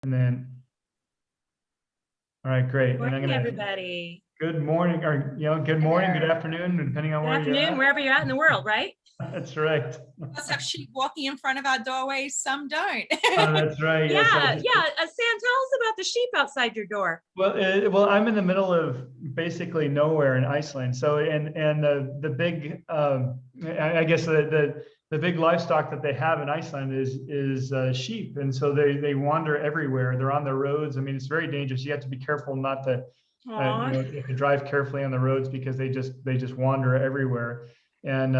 And then, all right, great. Good morning, everybody. Good morning, or good morning, good afternoon, depending on where you're at. Wherever you're at in the world, right? That's right. Must have sheep walking in front of our doorways. Some don't. That's right. Yeah, Yes, yeah. Sam, tell us about the sheep outside your door. Well, I'm in the middle of basically nowhere in Iceland. So, and the big, I guess the big livestock that they have in Iceland is sheep, and so they wander everywhere. They're on the roads. I mean, it's very dangerous. You have to be careful not to. You have to drive carefully on the roads because they just wander everywhere. And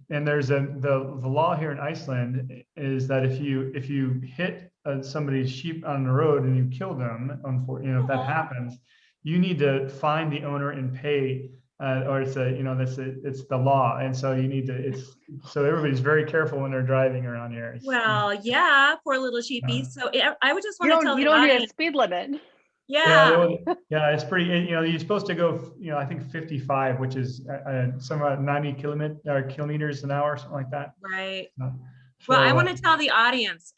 there's the law here in Iceland is that if you hit somebody's sheep on the road and you kill them, if that happens, you need to find the owner and pay, or it's it's the law, and so you need to. So everybody's very careful when they're driving around here. Well, yeah, poor little sheepies. So I would just want to tell you don't need a speed limit. Yeah. It's pretty. You're supposed to go. I think 55, which is somewhere 90 kilometers an hour, something like that. Right. So, well, I want to tell the audience.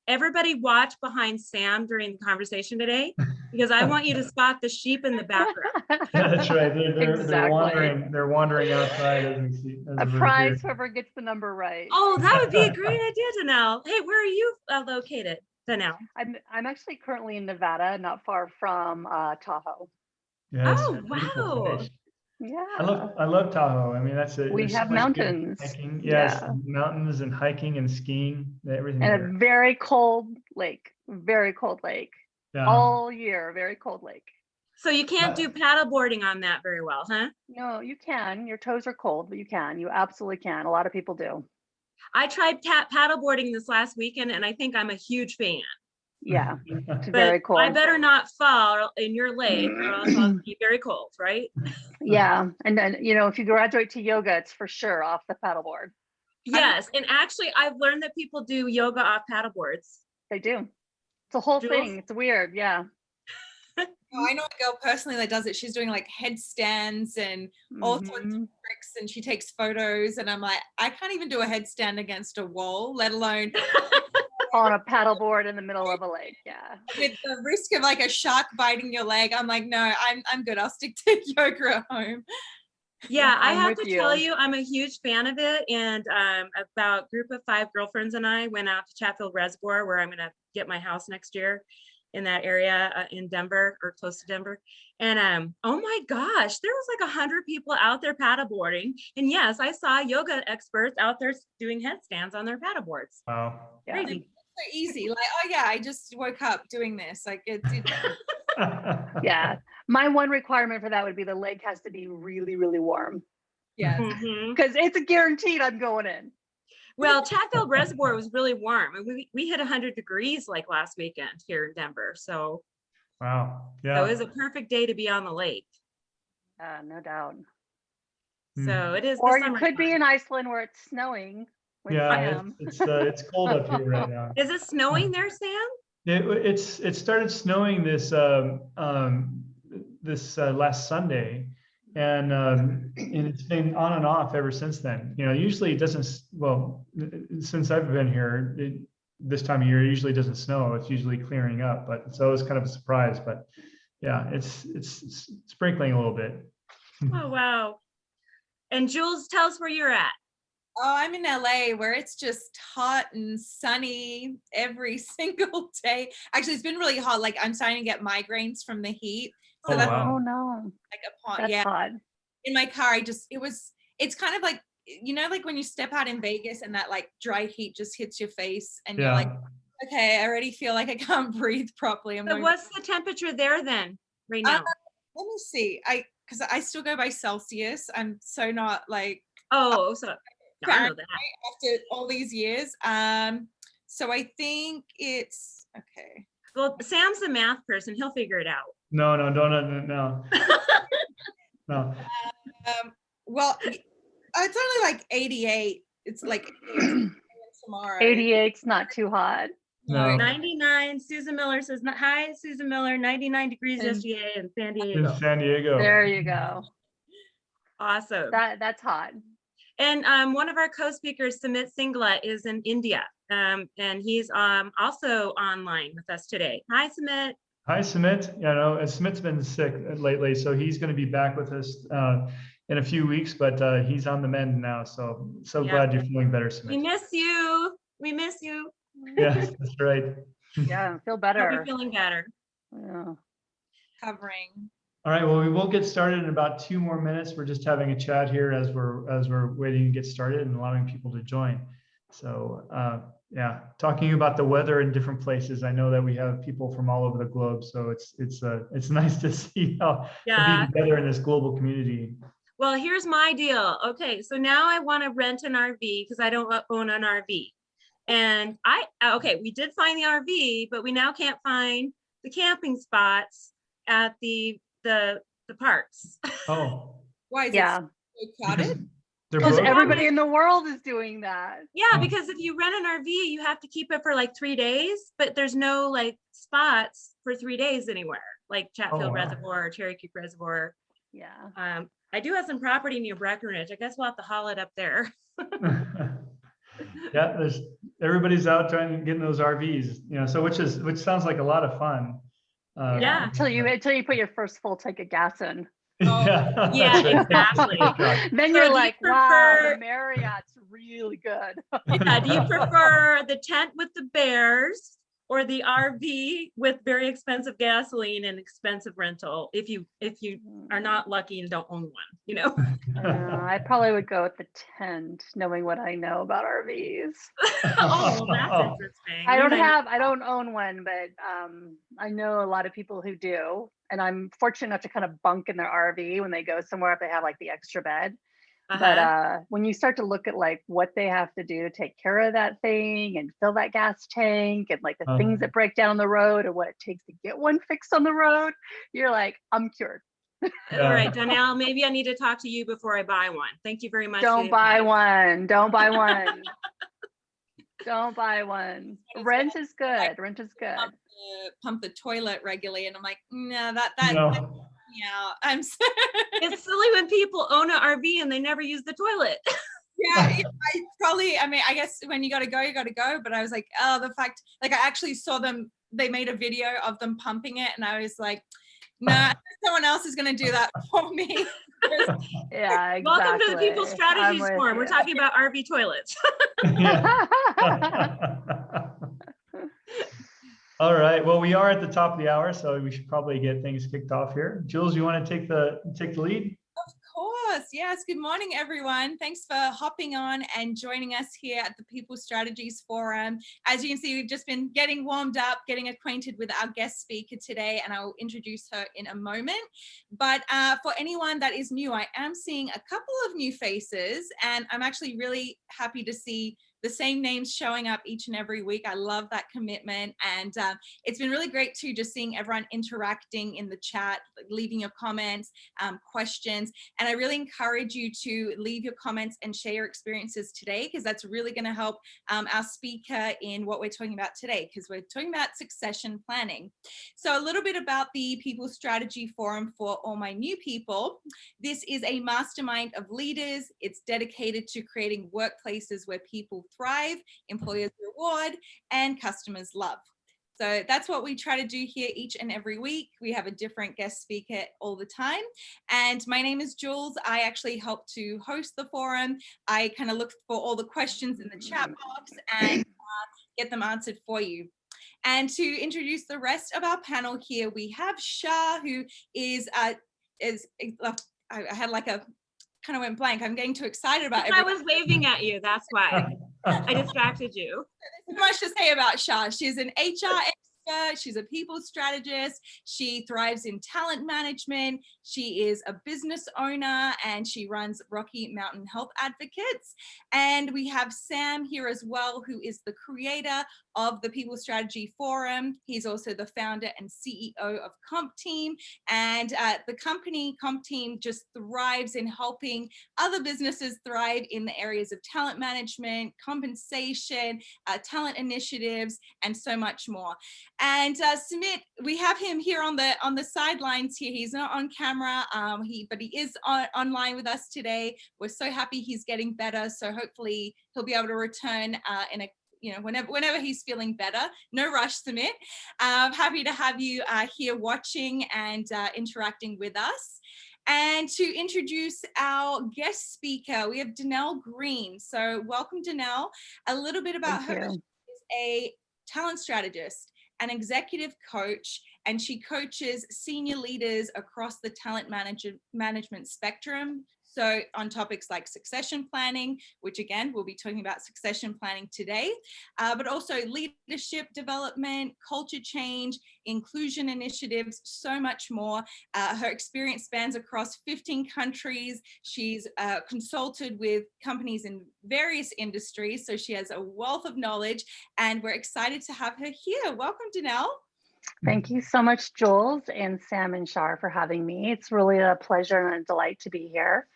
Everybody watch behind Sam during the conversation today, because I want you to spot the sheep in the background. Yeah, that's right. They're Exactly. they're wandering outside as we see. A prize, whoever gets the number right. Oh, that would be a great idea, Donnell. Hey, where are you located, Donnell? I'm actually currently in Nevada, not far from Tahoe. Yes, oh, wow. Yeah. I love Tahoe. I mean, we have mountains. Hiking. Yes, yeah. Mountains and hiking and skiing, everything. And there. A very cold lake. Yeah. All year, very cold lake. So you can't do paddle boarding on that very well, huh? No, you can. Your toes are cold, but you can. You absolutely can. A lot of people do. I tried paddle boarding this last weekend, and I think I'm a huge fan. Yeah, it's very cold. I better not fall in your lake, or else I'll be very cold, right? Yeah, and then if you graduate to yoga, it's for sure off the paddleboard. Yes, and actually, I've learned that people do yoga off paddleboards. They do. It's a whole thing. It's weird. Yeah. I know a girl personally that does it. She's doing like headstands and all sorts of tricks, and she takes photos. And I'm like, I can't even do a headstand against a wall, let alone on a paddleboard in the middle of a lake. Yeah. With the risk of like a shark biting your leg, I'm like, no, I'm good. I'll stick to yoga at home. Yeah, I have to tell you, I'm a huge fan of it. And about a group of 5 girlfriends and I went out to Chatfield Reservoir, where I'm going to get my house next year, in that area in Denver, or close to Denver. And oh my gosh, there was like 100 people out there paddleboarding. And yes, I saw yoga experts out there doing headstands on their paddleboards. Wow. Yeah. So easy. Like, oh yeah, I just woke up doing this. Like it's yeah. My one requirement for that would be the lake has to be really, really warm. Yeah. Because it's a guaranteed I'm going in. Well, Chatfield Reservoir was really warm. We hit 100 degrees like last weekend here in Denver. So wow. Yeah. So it was a perfect day to be on the lake. No doubt. So it is. Or you could be in Iceland where it's snowing. Yeah, it's cold up here right now. Is it snowing there, Sam? It started snowing this last Sunday, and it's been on and off ever since then. Usually it doesn't. Well, since I've been here, this time of year it usually doesn't snow. It's usually clearing up, but so it's kind of a surprise. But yeah, it's sprinkling a little bit. Oh wow! And Jules, tell us where you're at. Oh, I'm in LA, where it's just hot and sunny every single day. Actually, it's been really hot. Like I'm starting to get migraines from the heat. So wow. Oh no. Like that's hot. In my car, it's kind of like, like when you step out in Vegas and that like dry heat just hits your face and you're like, okay, I already feel like I can't breathe properly. So what's the temperature there then right now? Let me see. Because I still go by Celsius. I'm so not like, so I know that. After all these years. So I think it's okay. Well, Sam's a math person. He'll figure it out. No. No. Well, it's only like 88. It's like tomorrow. 88's not too hot. No. 99. Susan Miller says, hi, Susan Miller, 99 degrees yesterday in San Diego. In San Diego. There you go. Awesome. That's hot. And one of our co-speakers, Sumit Singla, is in India. And he's also online with us today. Hi, Sumit. Hi, Sumit. Sumit's been sick lately, so he's going to be back with us in a few weeks, but he's on the mend now. So glad you're feeling better, Sumit. We miss you. We miss you. Yes, that's right. Yeah, feel better. Hope you're feeling better. Yeah. Covering. All right, well, we will get started in about 2 more minutes. We're just having a chat here as we're waiting to get started and allowing people to join. So yeah, talking about the weather in different places. I know that we have people from all over the globe, so it's nice to see how to be together in this global community. Well, here's my deal. Okay, so now I want to rent an RV because I don't own an RV. And we did find the RV, but we now can't find the camping spots at the parks. Oh. Why is it so crowded? Because everybody in the world is doing that. Yeah, because if you rent an RV, you have to keep it for like 3 days, but there's no like spots for 3 days anywhere, like Chatfield Reservoir or Cherry Creek Reservoir. Yeah. I do have some property near Breckenridge. I guess we'll have to haul it up there. Yeah, everybody's out trying to get in those RVs, so which sounds like a lot of fun. Yeah. Until you put your first full tank of gas in. Yeah, exactly. Then you're like, wow, the Marriott's really good. Yeah, do you prefer the tent with the bears or the RV with very expensive gasoline and expensive rental if you are not lucky and don't own one, I probably would go with the tent, knowing what I know about RVs. Oh, that's interesting. I don't own one, but I know a lot of people who do, and I'm fortunate enough to kind of bunk in their RV when they go somewhere if they have like the extra bed. But when you start to look at like what they have to do to take care of that thing and fill that gas tank and like the things that break down on the road and what it takes to get one fixed on the road, you're like, I'm cured. All right, Donnell, maybe I need to talk to you before I buy one. Thank you very much. Don't buy one. Don't buy one. Don't buy one. Rent is good. Rent is good. Pump the toilet regularly, and I'm like, no, yeah, I'm so it's silly when people own an RV and they never use the toilet. Yeah, I guess when you gotta go, but I was like, oh, the fact, like I actually saw them, they made a video of them pumping it, and I was like, nah, someone else is gonna do that for me. Yeah, exactly. Welcome to the People Strategies Forum. We're talking about RV toilets. All right. Well, we are at the top of the hour, so we should probably get things kicked off here. Jules, you want to take the lead? Of course. Yes. Good morning, everyone. Thanks for hopping on and joining us here at the People Strategies Forum. As you can see, we've just been getting warmed up, getting acquainted with our guest speaker today, and I'll introduce her in a moment. But for anyone that is new, I am seeing a couple of new faces, and I'm actually really happy to see the same names showing up each and every week. I love that commitment. And it's been really great too, just seeing everyone interacting in the chat, leaving your comments, questions. And I really encourage you to leave your comments and share your experiences today, because that's really going to help our speaker in what we're talking about today, because we're talking about succession planning. So a little bit about the People Strategy Forum for all my new people. This is a mastermind of leaders. It's dedicated to creating workplaces where people thrive, employers reward, and customers love. So that's what we try to do here each and every week. We have a different guest speaker all the time. And my name is Jules. I actually help to host the forum. I kind of look for all the questions in the chat box and get them answered for you. And to introduce the rest of our panel here, we have Shah, who is I had like a kind of went blank. I'm getting too excited about it. I was waving at you. That's why I distracted you. There's much to say about Shah. She's an HR expert. She's a people strategist. She thrives in talent management. She is a business owner, and she runs Rocky Mountain Health Advocates. And we have Sam here as well, who is the creator of the People Strategy Forum. He's also the founder and CEO of Comp Team. And the company Comp Team just thrives in helping other businesses thrive in the areas of talent management, compensation, talent initiatives, and so much more. And Sumit, we have him here on the sidelines here. He's not on camera, but he is online with us today. We're so happy he's getting better. So hopefully he'll be able to return in a whenever he's feeling better. No rush, Sumit. Happy to have you here watching and interacting with us. And to introduce our guest speaker, we have Donnell Green. So welcome, Donnell. A little bit about her. She's a talent strategist, an executive coach, and she coaches senior leaders across the talent management spectrum. So on topics like succession planning, which again, we'll be talking about succession planning today, but also leadership development, culture change, inclusion initiatives, so much more. Her experience spans across 15 countries. She's consulted with companies in various industries, so she has a wealth of knowledge, and we're excited to have her here. Welcome, Donnell. Thank you so much, Jules and Sam and Shar, for having me. It's really a pleasure and a delight to be here.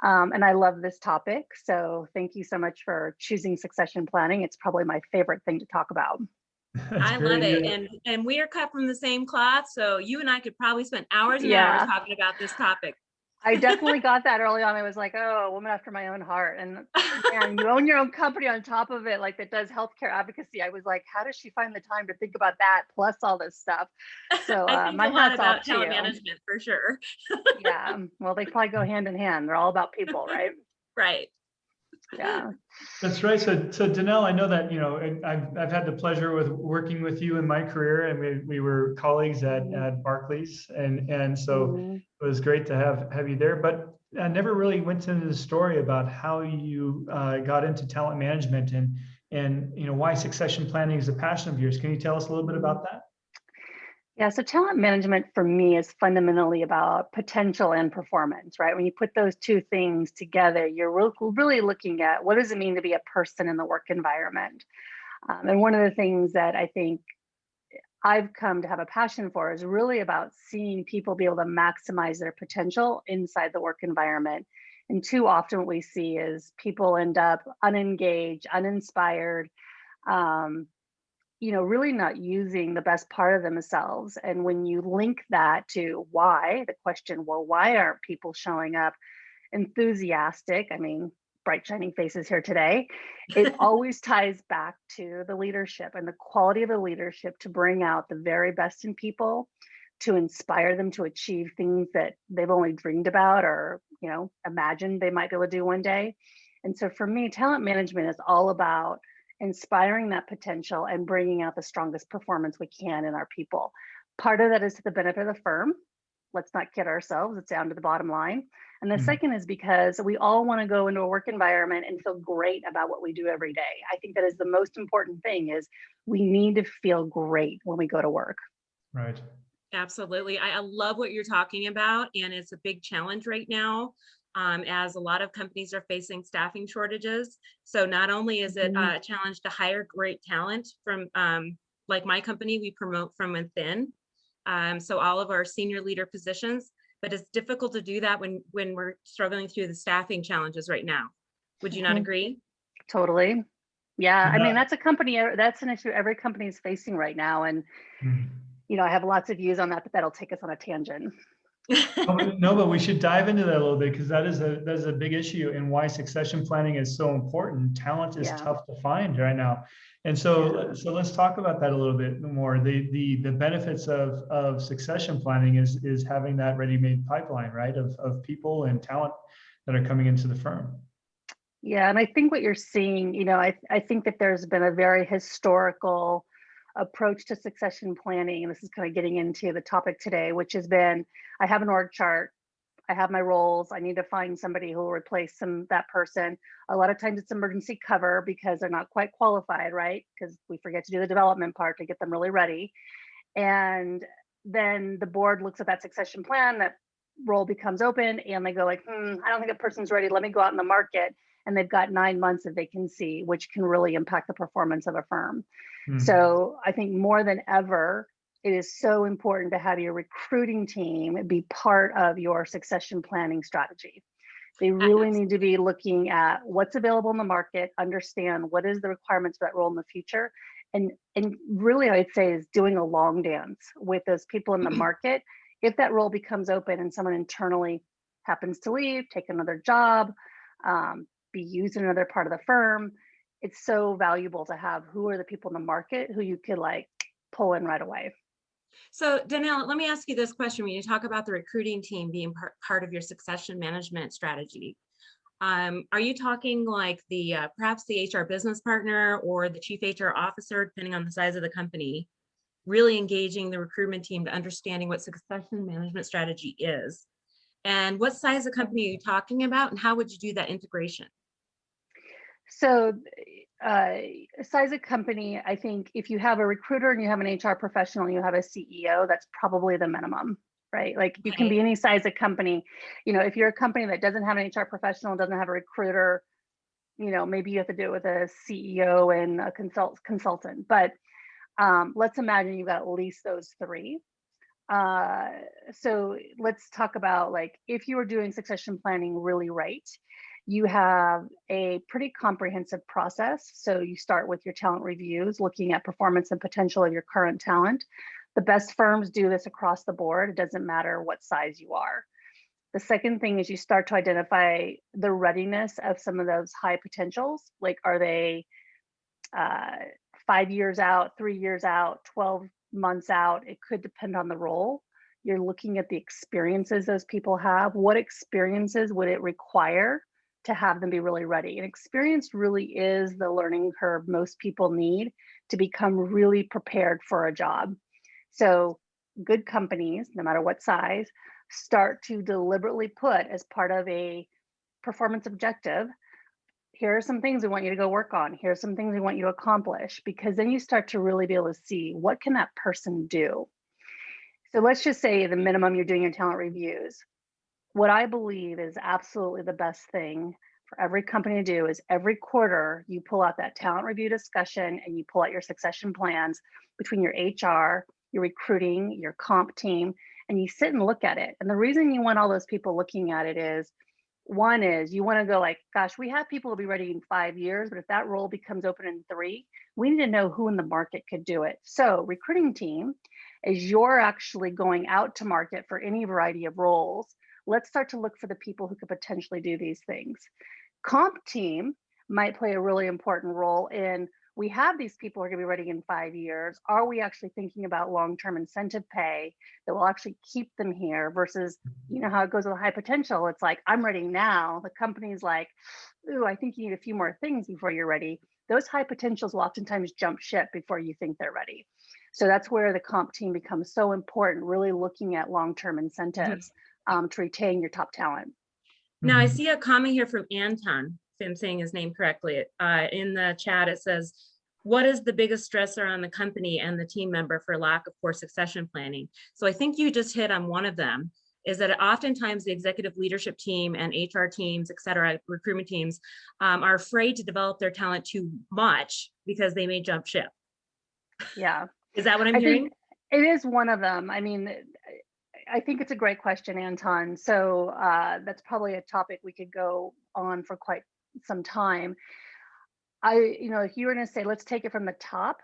And I love this topic. So thank you so much for choosing succession planning. It's probably my favorite thing to talk about. I love it. And we are cut from the same cloth. So you and I could probably spend hours and hours talking about this topic. I definitely got that early on. I was like, oh, a woman after my own heart. And you own your own company on top of it, like that does healthcare advocacy. I was like, how does she find the time to think about that plus all this stuff? So I think my a lot hat's about off to talent you. management for sure. Yeah, well, they probably go hand in hand. They're all about people, right? Right. Yeah. That's right. So Donnell, I know that, I've had the pleasure with working with you in my career, and we were colleagues at Barclays, and so it was great to have you there. But I never really went into the story about how you got into talent management and why succession planning is a passion of yours. Can you tell us a little bit about that? Yeah, so talent management for me is fundamentally about potential and performance, right? When you put those two things together, you're really looking at what does it mean to be a person in the work environment. And one of the things that I think I've come to have a passion for is really about seeing people be able to maximize their potential inside the work environment. And too often what we see is people end up unengaged, uninspired, really not using the best part of themselves. And when you link that to why, the question, well, why aren't people showing up enthusiastic? I mean, bright shining faces here today. It always ties back to the leadership and the quality of the leadership to bring out the very best in people, to inspire them to achieve things that they've only dreamed about or, imagined they might be able to do one day. And so for me, talent management is all about inspiring that potential and bringing out the strongest performance we can in our people. Part of that is to the benefit of the firm. Let's not kid ourselves, it's down to the bottom line. And the second is because we all want to go into a work environment and feel great about what we do every day. I think that is the most important thing, is we need to feel great when we go to work. Right. Absolutely. I love what you're talking about. And it's a big challenge right now. As a lot of companies are facing staffing shortages. So not only is it a challenge to hire great talent from, like my company, we promote from within. So all of our senior leader positions, but it's difficult to do that when we're struggling through the staffing challenges right now. Would you not agree? Totally. Yeah. I mean, that's an issue every company is facing right now. And, I have lots of views on that, but that'll take us on a tangent. No, but we should dive into that a little bit, because that is a big issue, and why succession planning is so important. Talent is tough to find right now. And so let's talk about that a little bit more. The benefits of succession planning is having that ready-made pipeline, right, of people and talent that are coming into the firm. Yeah, and I think what you're seeing, I think that there's been a very historical approach to succession planning, and this is kind of getting into the topic today, which has been, I have an org chart, I have my roles, I need to find somebody who will replace that person. A lot of times it's emergency cover because they're not quite qualified, right? Because we forget to do the development part to get them really ready. And then the board looks at that succession plan, that role becomes open, and they go like, I don't think that person's ready, let me go out in the market. And they've got 9 months of vacancy, which can really impact the performance of a firm. So I think more than ever, it is so important to have your recruiting team be part of your succession planning strategy. They really need to be looking at what's available in the market, understand what is the requirements for that role in the future. And really, I'd say is doing a long dance with those people in the market. If that role becomes open and someone internally happens to leave, take another job, be used in another part of the firm, it's so valuable to have who are the people in the market who you could like pull in right away. So Donnell, let me ask you this question. When you talk about the recruiting team being part of your succession management strategy, are you talking like the perhaps the HR business partner or the chief HR officer, depending on the size of the company, really engaging the recruitment team to understanding what succession management strategy is? And what size of company are you talking about, and how would you do that integration? So size of company, I think if you have a recruiter and you have an HR professional and you have a CEO, that's probably the minimum, right? Like you can be any size of company. You know, if you're a company that doesn't have an HR professional, doesn't have a recruiter, you know, maybe you have to do it with a CEO and a consultant. But let's imagine you've got at least those three. So let's talk about like, if you are doing succession planning really right, you have a pretty comprehensive process. So you start with your talent reviews, looking at performance and potential of your current talent. The best firms do this across the board. It doesn't matter what size you are. The second thing is you start to identify the readiness of some of those high potentials. Like, are they 5 years out, 3 years out, 12 months out? It could depend on the role. You're looking at the experiences those people have. What experiences would it require to have them be really ready? And experience really is the learning curve most people need to become really prepared for a job. So good companies, no matter what size, start to deliberately put as part of a performance objective, here are some things we want you to go work on. Here's some things we want you to accomplish, because then you start to really be able to see what can that person do. So let's just say the minimum you're doing your talent reviews. What I believe is absolutely the best thing for every company to do is every quarter you pull out that talent review discussion and you pull out your succession plans between your HR, your recruiting, your comp team, and you sit and look at it. And the reason you want all those people looking at it is, one is you want to go like, gosh, we have people to be ready in 5 years, but if that role becomes open in 3, we need to know who in the market could do it. So recruiting team, as you're actually going out to market for any variety of roles, let's start to look for the people who could potentially do these things. Comp team might play a really important role in, we have these people who are going to be ready in 5 years. Are we actually thinking about long-term incentive pay that will actually keep them here versus, you know, how it goes with high potential? It's like, I'm ready now. The company's like, ooh, I think you need a few more things before you're ready. Those high potentials will oftentimes jump ship before you think they're ready. So that's where the comp team becomes so important, really looking at long-term incentives to retain your top talent. Now I see a comment here from Anton, if I'm saying his name correctly. In the chat, it says, what is the biggest stressor on the company and the team member for lack of poor succession planning? So I think you just hit on one of them, is that oftentimes the executive leadership team and HR teams, et cetera, recruitment teams are afraid to develop their talent too much because they may jump ship. Yeah. Is that what I'm hearing? It is one of them. I mean, I think it's a great question, Anton. So that's probably a topic we could go on for quite some time. If you were going to say, let's take it from the top,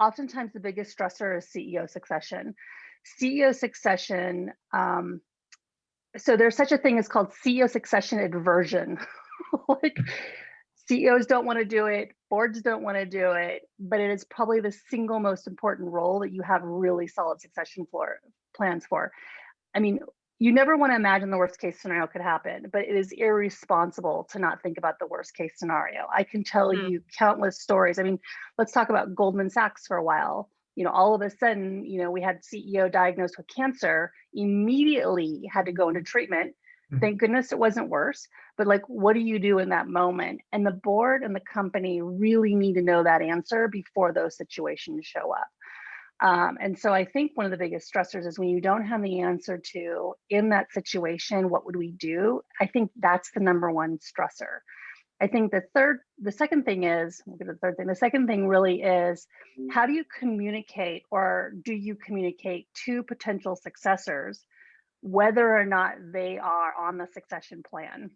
oftentimes the biggest stressor is CEO succession. CEO succession, so there's such a thing as called CEO succession aversion. Like, CEOs don't want to do it, boards don't want to do it, but it is probably the single most important role that you have really solid succession plans for. I mean, you never want to imagine the worst case scenario could happen, but it is irresponsible to not think about the worst case scenario. I can tell you countless stories. I mean, let's talk about Goldman Sachs for a while. You know, all of a sudden, you know, we had CEO diagnosed with cancer, immediately had to go into treatment. Thank goodness it wasn't worse, but like, what do you do in that moment? And the board and the company really need to know that answer before those situations show up. And so I think one of the biggest stressors is when you don't have the answer to, in that situation, what would we do? I think that's the number one stressor. I think the second thing really is, how do you communicate, or do you communicate to potential successors whether or not they are on the succession plan?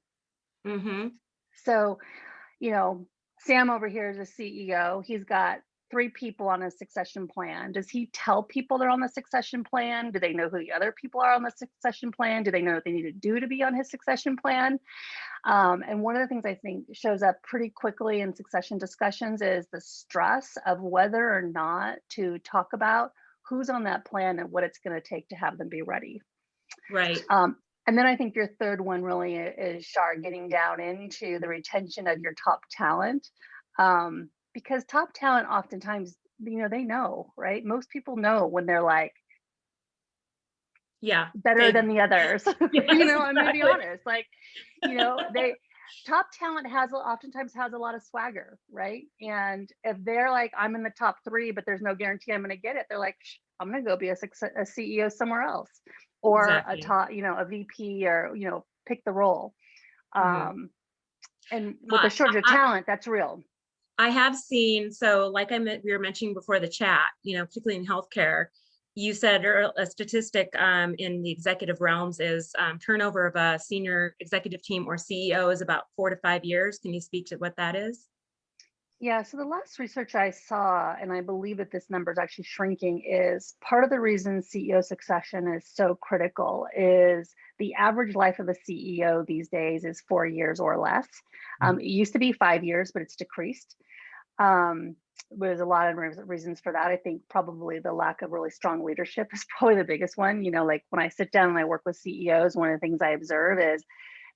So, you know, Sam over here is a CEO. He's got 3 people on a succession plan, does he tell people they're on the succession plan? Do they know who the other people are on the succession plan? Do they know what they need to do to be on his succession plan? And one of the things I think shows up pretty quickly in succession discussions is the stress of whether or not to talk about who's on that plan and what it's going to take to have them be ready. Right. And then I think your third one really is, Shar, getting down into the retention of your top talent. Because top talent oftentimes, they know, right? Most people know when they're like, yeah, better than the others. Yes, I'm gonna be honest. Like, they top talent oftentimes has a lot of swagger, right? And if they're like, I'm in the top 3, but there's no guarantee I'm gonna get it, they're like, I'm gonna go be a CEO somewhere else, or exactly. a top, a VP, or pick the role. And with the shortage of talent, that's real. I have seen, so like we were mentioning before the chat, particularly in healthcare, you said a statistic in the executive realms is turnover of a senior executive team or CEO is about 4 to 5 years. Can you speak to what that is? Yeah, so the last research I saw, and I believe that this number is actually shrinking, is part of the reason CEO succession is so critical is the average life of a CEO these days is 4 years or less. It used to be 5 years, but it's decreased. There's a lot of reasons for that. I think probably the lack of really strong leadership is probably the biggest one. Like when I sit down and I work with CEOs, one of the things I observe is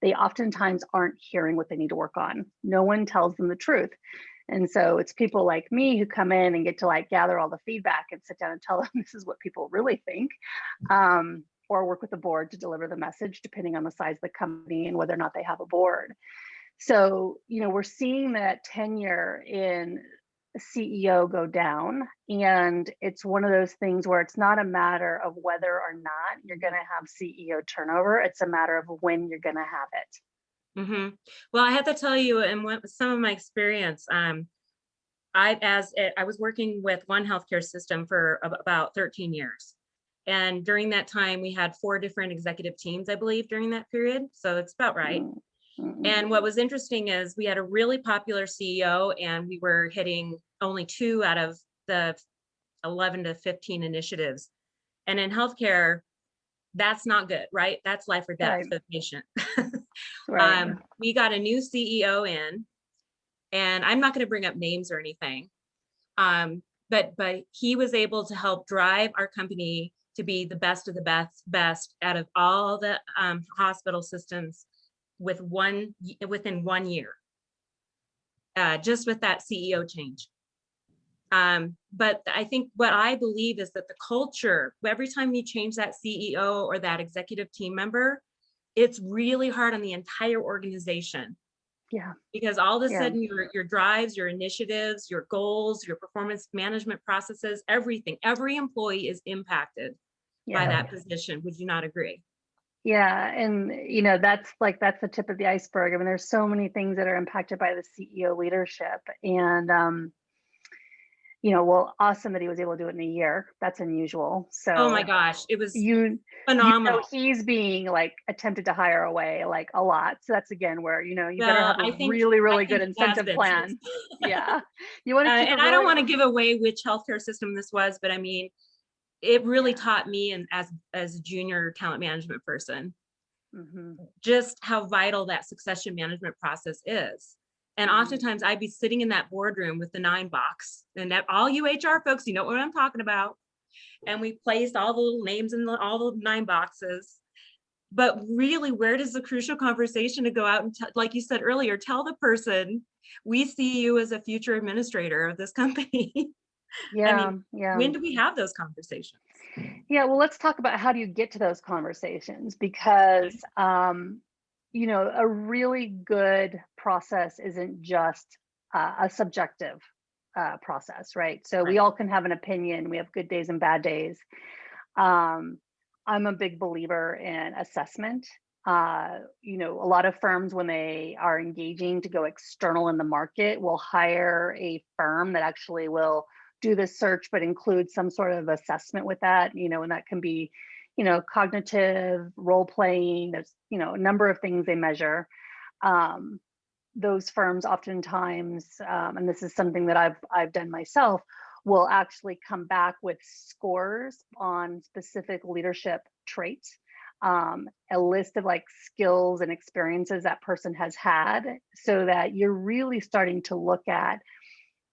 they oftentimes aren't hearing what they need to work on. No one tells them the truth. And so it's people like me who come in and get to like gather all the feedback and sit down and tell them this is what people really think, or work with the board to deliver the message, depending on the size of the company and whether or not they have a board. So, we're seeing that tenure in CEO go down, and it's one of those things where it's not a matter of whether or not you're going to have CEO turnover. It's a matter of when you're going to have it. Mm-hmm. Well, I have to tell you, and some of my experience, I was working with one healthcare system for about 13 years. And during that time, we had 4 different executive teams, I believe, during that period. So it's about right. Mm-hmm. And what was interesting is we had a really popular CEO, and we were hitting only 2 out of the 11 to 15 initiatives. And in healthcare, that's not good, right? That's life or death for the patient. Right. We got a new CEO in, and I'm not going to bring up names or anything, but he was able to help drive our company to be the best of the best out of all the hospital systems within 1 year, just with that CEO change. But I think what I believe is that the culture, every time you change that CEO or that executive team member, it's really hard on the entire organization. Yeah. Because all of a sudden your drives, your initiatives, your goals, your performance management processes, everything, every employee is impacted by that position. Would you not agree? Yeah. And, that's the tip of the iceberg. I mean, there's so many things that are impacted by the CEO leadership. And, well, awesome that he was able to do it in a year. That's unusual. So, oh my gosh, it was phenomenal. He's being like attempted to hire away like a lot. So that's again where you better have a really good incentive plan. Yeah, you want to. And I don't want to give away which healthcare system this was, but I mean, it really taught me, and as a junior talent management person, just how vital that succession management process is. And oftentimes I'd be sitting in that boardroom with the 9 box, and that all you HR folks, you know what I'm talking about. And we placed all the little names in all the 9 boxes. But really, where does the crucial conversation to go out and, like you said earlier, tell the person, we see you as a future administrator of this company. Yeah. When do we have those conversations? Yeah, well, let's talk about how do you get to those conversations, because a really good process isn't just a subjective process, right? So we all can have an opinion. We have good days and bad days. I'm a big believer in assessment. A lot of firms, when they are engaging to go external in the market, will hire a firm that actually will do the search, but include some sort of assessment with that, and that can be, cognitive, role playing. There's, a number of things they measure. those firms oftentimes, and this is something that I've done myself, will actually come back with scores on specific leadership traits, a list of like skills and experiences that person has had, so that you're really starting to look at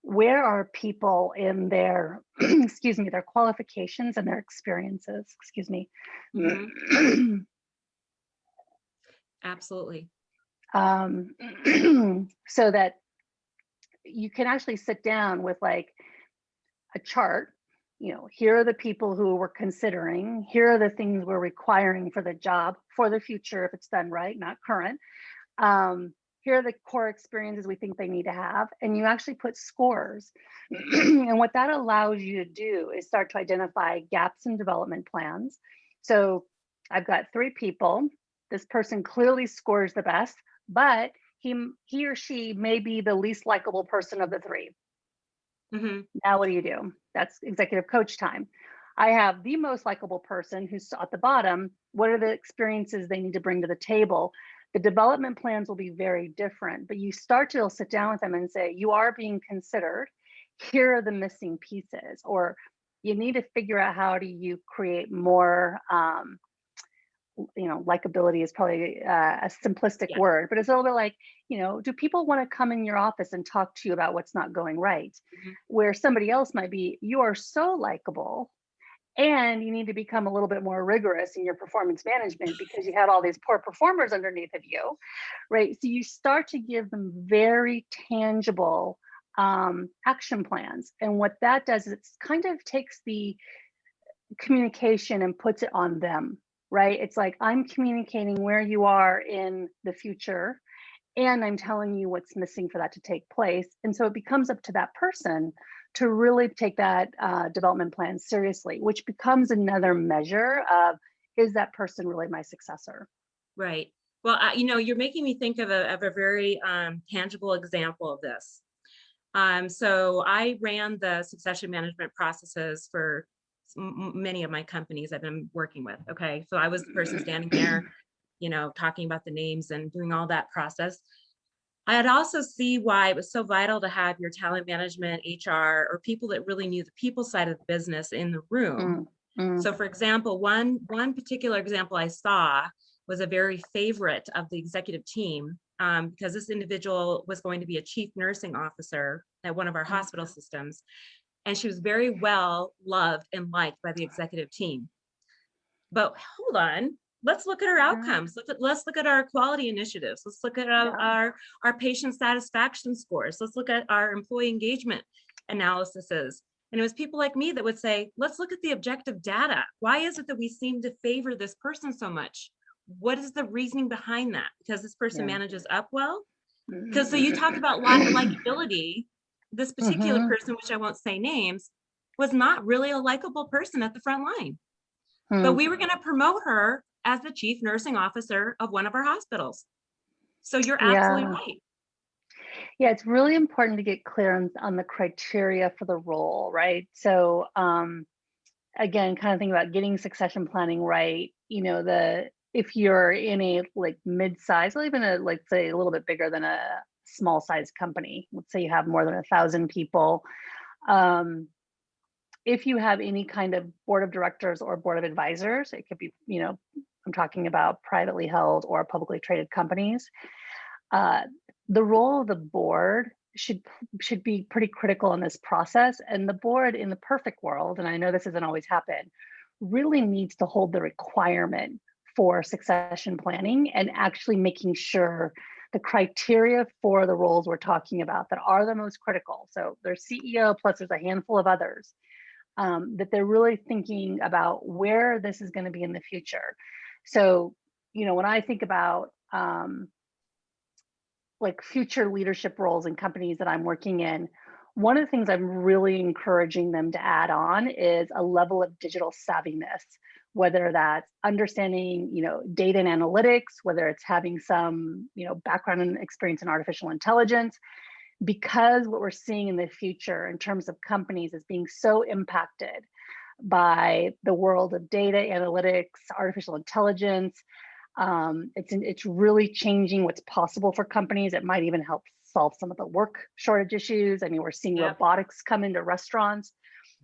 where are people in their, excuse me, their qualifications and their experiences, excuse me. Mm-hmm. Absolutely. So that you can actually sit down with like a chart, you know, here are the people who we're considering, here are the things we're requiring for the job for the future if it's done right, not current. Here are the core experiences we think they need to have, and you actually put scores. And what that allows you to do is start to identify gaps in development plans. So I've got 3 people. This person clearly scores the best, but he or she may be the least likable person of the 3. Mm-hmm. Now what do? That's executive coach time. I have the most likable person who's at the bottom. What are the experiences they need to bring to the table? The development plans will be very different, but you start to sit down with them and say, you are being considered. Here are the missing pieces, or you need to figure out how do you create more, you know, likability is probably a simplistic word, but it's a little bit like, you know, do people want to come in your office and talk to you about what's not going right? Mm-hmm. Where somebody else might be, you are so likable, and you need to become a little bit more rigorous in your performance management because you have all these poor performers underneath of you, right? So you start to give them very tangible action plans. And what that does is it kind of takes the communication and puts it on them, right? It's like, I'm communicating where you are in the future, and I'm telling you what's missing for that to take place. And so it becomes up to that person to really take that development plan seriously, which becomes another measure of, is that person really my successor? Right. Well, you know, you're making me think of a very tangible example of this. So I ran the succession management processes for many of my companies I've been working with. Okay. So I was the person standing there, you know, talking about the names and doing all that process. I'd also see why it was so vital to have your talent management, HR, or people that really knew the people side of the business in the room. So for example, one particular example I saw was a very favorite of the executive team, because this individual was going to be a chief nursing officer at one of our hospital systems. And she was very well loved and liked by the executive team. But hold on, let's look at our outcomes. Let's look at our quality initiatives. Let's look at our patient satisfaction scores. Let's look at our employee engagement analyses. And it was people like me that would say, let's look at the objective data. Why is it that we seem to favor this person so much? What is the reasoning behind that? Because this person manages up well? Because so you talked about likability. This particular person, which I won't say names, was not really a likable person at the front line. But we were going to promote her as the chief nursing officer of one of our hospitals. So you're absolutely right. Yeah, it's really important to get clear on the criteria for the role, right? So again, kind of think about getting succession planning right. You know, if you're in a like mid-size, or even a, like say a little bit bigger than a small size company, let's say you have more than 1,000 people. If you have any kind of board of directors or board of advisors, it could be, you know, I'm talking about privately held or publicly traded companies. The role of the board should be pretty critical in this process. And the board, in the perfect world, and I know this doesn't always happen, really needs to hold the requirement for succession planning and actually making sure the criteria for the roles we're talking about that are the most critical. So there's CEO, plus there's a handful of others, that they're really thinking about where this is going to be in the future. So, you know, when I think about like future leadership roles in companies that I'm working in, one of the things I'm really encouraging them to add on is a level of digital savviness, whether that's understanding, you know, data and analytics, whether it's having some, you know, background and experience in artificial intelligence, because what we're seeing in the future in terms of companies is being so impacted by the world of data analytics, artificial intelligence. It's really changing what's possible for companies. It might even help solve some of the work shortage issues. I mean, we're seeing robotics come into restaurants.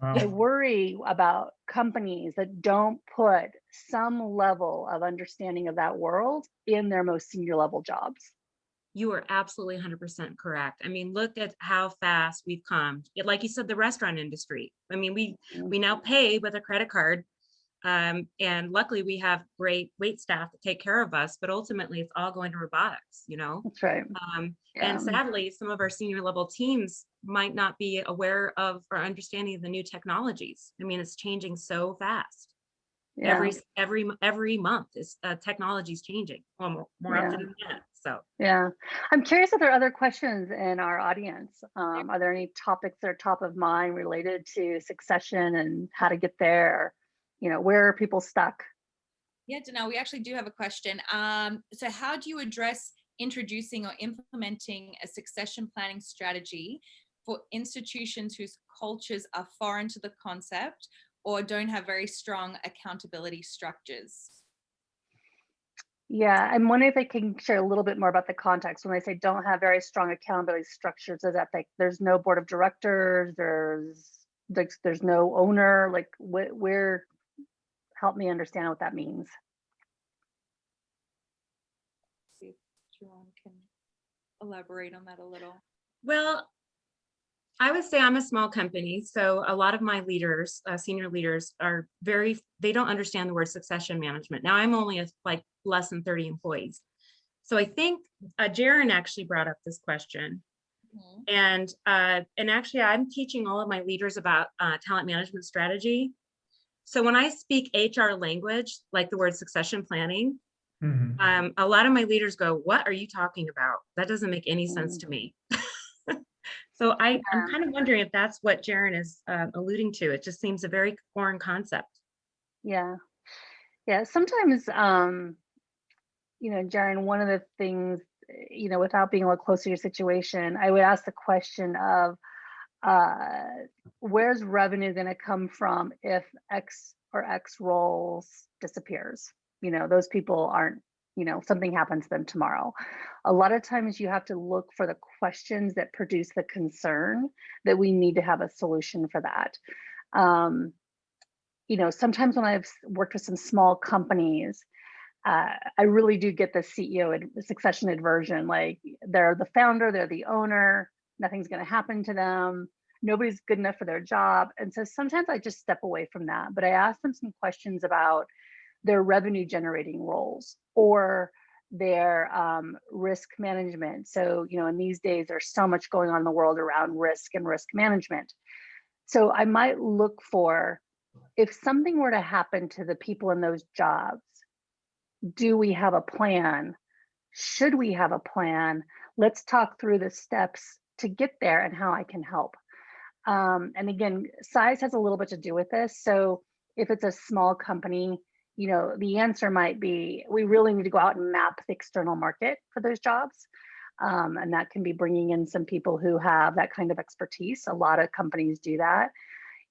Wow. I worry about companies that don't put some level of understanding of that world in their most senior level jobs. You are absolutely 100% correct. I mean, look at how fast we've come. Like you said, the restaurant industry. I mean, we now pay with a credit card. And luckily we have great wait staff that take care of us, but ultimately it's all going to robotics, you know? That's right. And sadly, some of our senior level teams might not be aware of or understanding the new technologies. I mean, it's changing so fast. Yeah. Every month is technology is changing, well, more often than that. So yeah, I'm curious if there are other questions in our audience. Are there any topics that are top of mind related to succession and how to get there? You know, where are people stuck? Yeah, Donnell, we actually do have a question. So how do you address introducing or implementing a succession planning strategy for institutions whose cultures are foreign to the concept or don't have very strong accountability structures? Yeah, I'm wondering if I can share a little bit more about the context. When I say don't have very strong accountability structures, is that like there's no board of directors, there's no owner, like where help me understand what that means. See if Jerome can elaborate on that a little. well, I would say I'm a small company, so a lot of my leaders, senior leaders, they don't understand the word succession management. Now I'm only like less than 30 employees. So I think Jaron actually brought up this question. And actually I'm teaching all of my leaders about talent management strategy. So when I speak HR language, like the word succession planning, a lot of my leaders go, "What are you talking about? That doesn't make any sense to me." So I'm kind of wondering if that's what Jaron is alluding to. It just seems a very foreign concept. Yeah. Sometimes, you know, Jaron, one of the things, you know, without being a little closer to your situation, I would ask the question of where's revenue going to come from if X or X roles disappears? You know, those people aren't, you know, something happens to them tomorrow. A lot of times you have to look for the questions that produce the concern that we need to have a solution for that. You know, sometimes when I've worked with some small companies, I really do get the CEO succession aversion. Like they're the founder, they're the owner, nothing's going to happen to them. Nobody's good enough for their job. And so sometimes I just step away from that. But I ask them some questions about their revenue generating roles or their risk management. So, you know, in these days, there's so much going on in the world around risk and risk management. So I might look for, if something were to happen to the people in those jobs, do we have a plan? Should we have a plan? Let's talk through the steps to get there and how I can help. And again, size has a little bit to do with this. So if it's a small company, you know, the answer might be, we really need to go out and map the external market for those jobs. And that can be bringing in some people who have that kind of expertise. A lot of companies do that.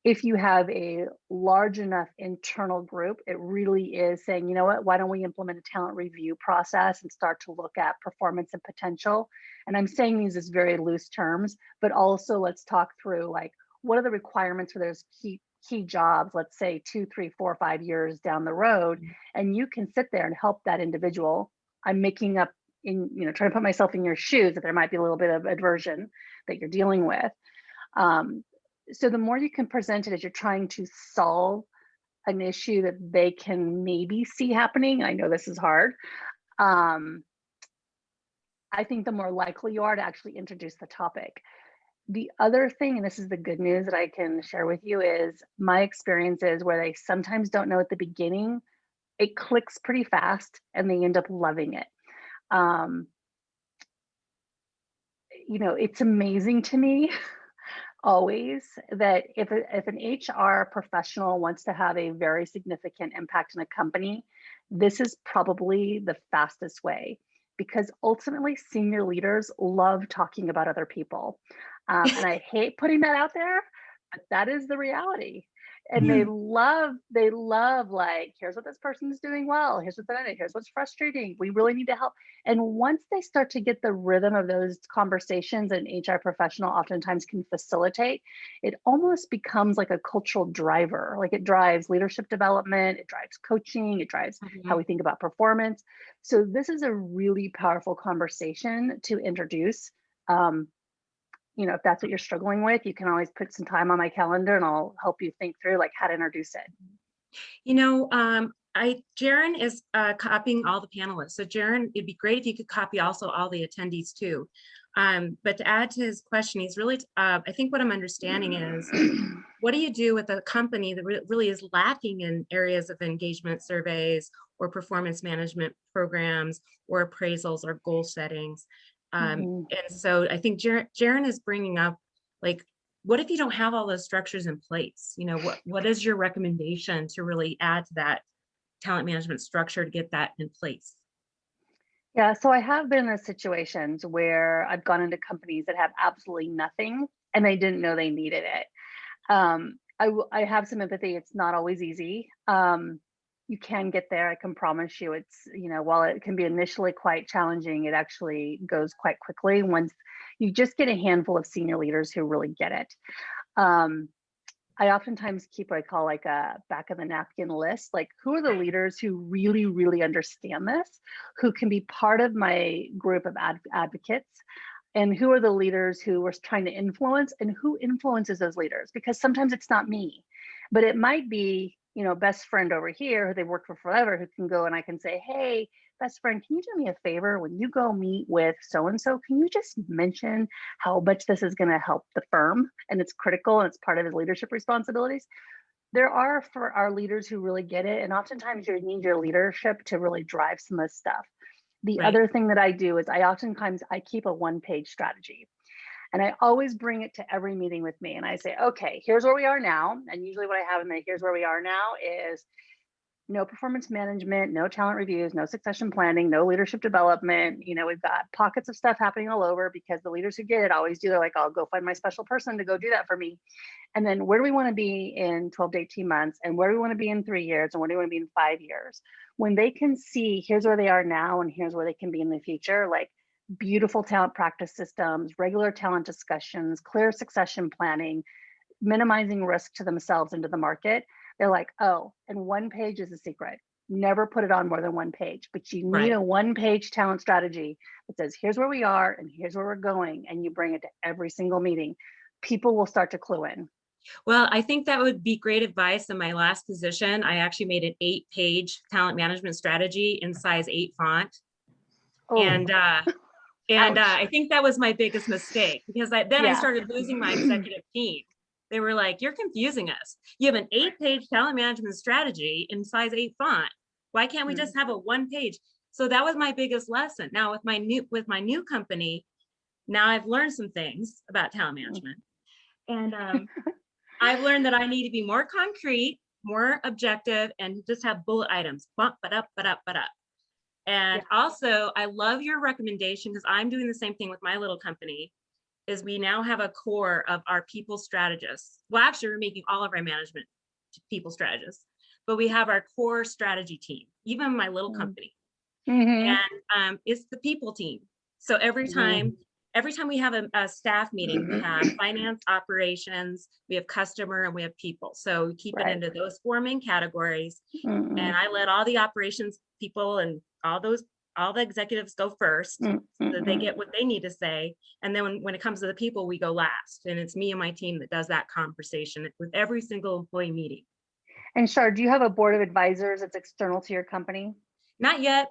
If you have a large enough internal group, it really is saying, you know what, why don't we implement a talent review process and start to look at performance and potential? And I'm saying these as very loose terms, but also let's talk through like, what are the requirements for those key jobs, let's say 2, 3, 4, 5 years down the road, and you can sit there and help that individual. I'm making up in, you know, trying to put myself in your shoes that there might be a little bit of aversion that you're dealing with. So the more you can present it as you're trying to solve an issue that they can maybe see happening, I know this is hard, I think the more likely you are to actually introduce the topic. The other thing, and this is the good news that I can share with you, is my experiences where they sometimes don't know at the beginning, it clicks pretty fast and they end up loving it. You know, it's amazing to me always that if an HR professional wants to have a very significant impact in a company, this is probably the fastest way, because ultimately senior leaders love talking about other people. And I hate putting that out there, but that is the reality. And they love like, here's what this person is doing well, here's what they're doing, here's what's frustrating, we really need to help. And once they start to get the rhythm of those conversations, an HR professional oftentimes can facilitate, it almost becomes like a cultural driver. Like it drives leadership development, it drives coaching, it drives how we think about performance. So this is a really powerful conversation to introduce. You know, if that's what you're struggling with, you can always put some time on my calendar and I'll help you think through like how to introduce it. You know, Jaron is copying all the panelists. So Jaron, it'd be great if you could copy also all the attendees too. But to add to his question, he's really, I think what I'm understanding is, what do you do with a company that really is lacking in areas of engagement surveys or performance management programs or appraisals or goal settings? And so I think Jaron is bringing up, like, what if you don't have all those structures in place? You know, what is your recommendation to really add to that talent management structure to get that in place? Yeah, so I have been in situations where I've gone into companies that have absolutely nothing and they didn't know they needed it. I have some empathy. It's not always easy. You can get there. I can promise you. It's, you know, while it can be initially quite challenging, it actually goes quite quickly once you just get a handful of senior leaders who really get it. I oftentimes keep what I call like a back of the napkin list, like who are the leaders who really, really understand this, who can be part of my group of advocates, and who are the leaders who we're trying to influence and who influences those leaders, because sometimes it's not me, but it might be, you know, best friend over here who they've worked for forever, who can go and I can say, hey, best friend, can you do me a favor? When you go meet with so-and-so, can you just mention how much this is going to help the firm? And it's critical and it's part of his leadership responsibilities. There are, for our leaders who really get it, and oftentimes you need your leadership to really drive some of this stuff. The other thing that I do is I keep a one-page strategy. And I always bring it to every meeting with me. And I say, okay, here's where we are now. And usually what I have in the here's where we are now is no performance management, no talent reviews, no succession planning, no leadership development. You know, we've got pockets of stuff happening all over because the leaders who get it always do. They're like, I'll go find my special person to go do that for me. And then where do we want to be in 12 to 18 months? And where do we want to be in 3 years? And where do we want to be in 5 years? When they can see, here's where they are now and here's where they can be in the future, like beautiful talent practice systems, regular talent discussions, clear succession planning, minimizing risk to themselves and to the market. They're like, oh, and one page is the secret. Never put it on more than one page, but you need a one-page talent strategy that says, here's where we are and here's where we're going. And you bring it to every single meeting. People will start to clue in. Well, I think that would be great advice. In my last position, I actually made an 8-page talent management strategy in size 8 font. Oh. And I think that was my biggest mistake, because I started losing my executive team. They were like, you're confusing us. You have an 8-page talent management strategy in size 8 font. Why can't we just have a 1-page? So that was my biggest lesson. Now with my new company, now I've learned some things about talent management. And I've learned that I need to be more concrete, more objective, and just have bullet items. Bump, but up. And also, I love your recommendation, because I'm doing the same thing with my little company, is we now have a core of our people strategists. Well, actually, we're making all of our management people strategists, but we have our core strategy team, even my little company. And it's the people team. So every time we have a staff meeting, we have finance, operations, we have customer, and we have people. So we keep it into those 4 main categories. And I let all the operations people and all the executives go first, so that they get what they need to say. And then when it comes to the people, we go last. And it's me and my team that does that conversation with every single employee meeting. And Shar, do you have a board of advisors that's external to your company? Not yet.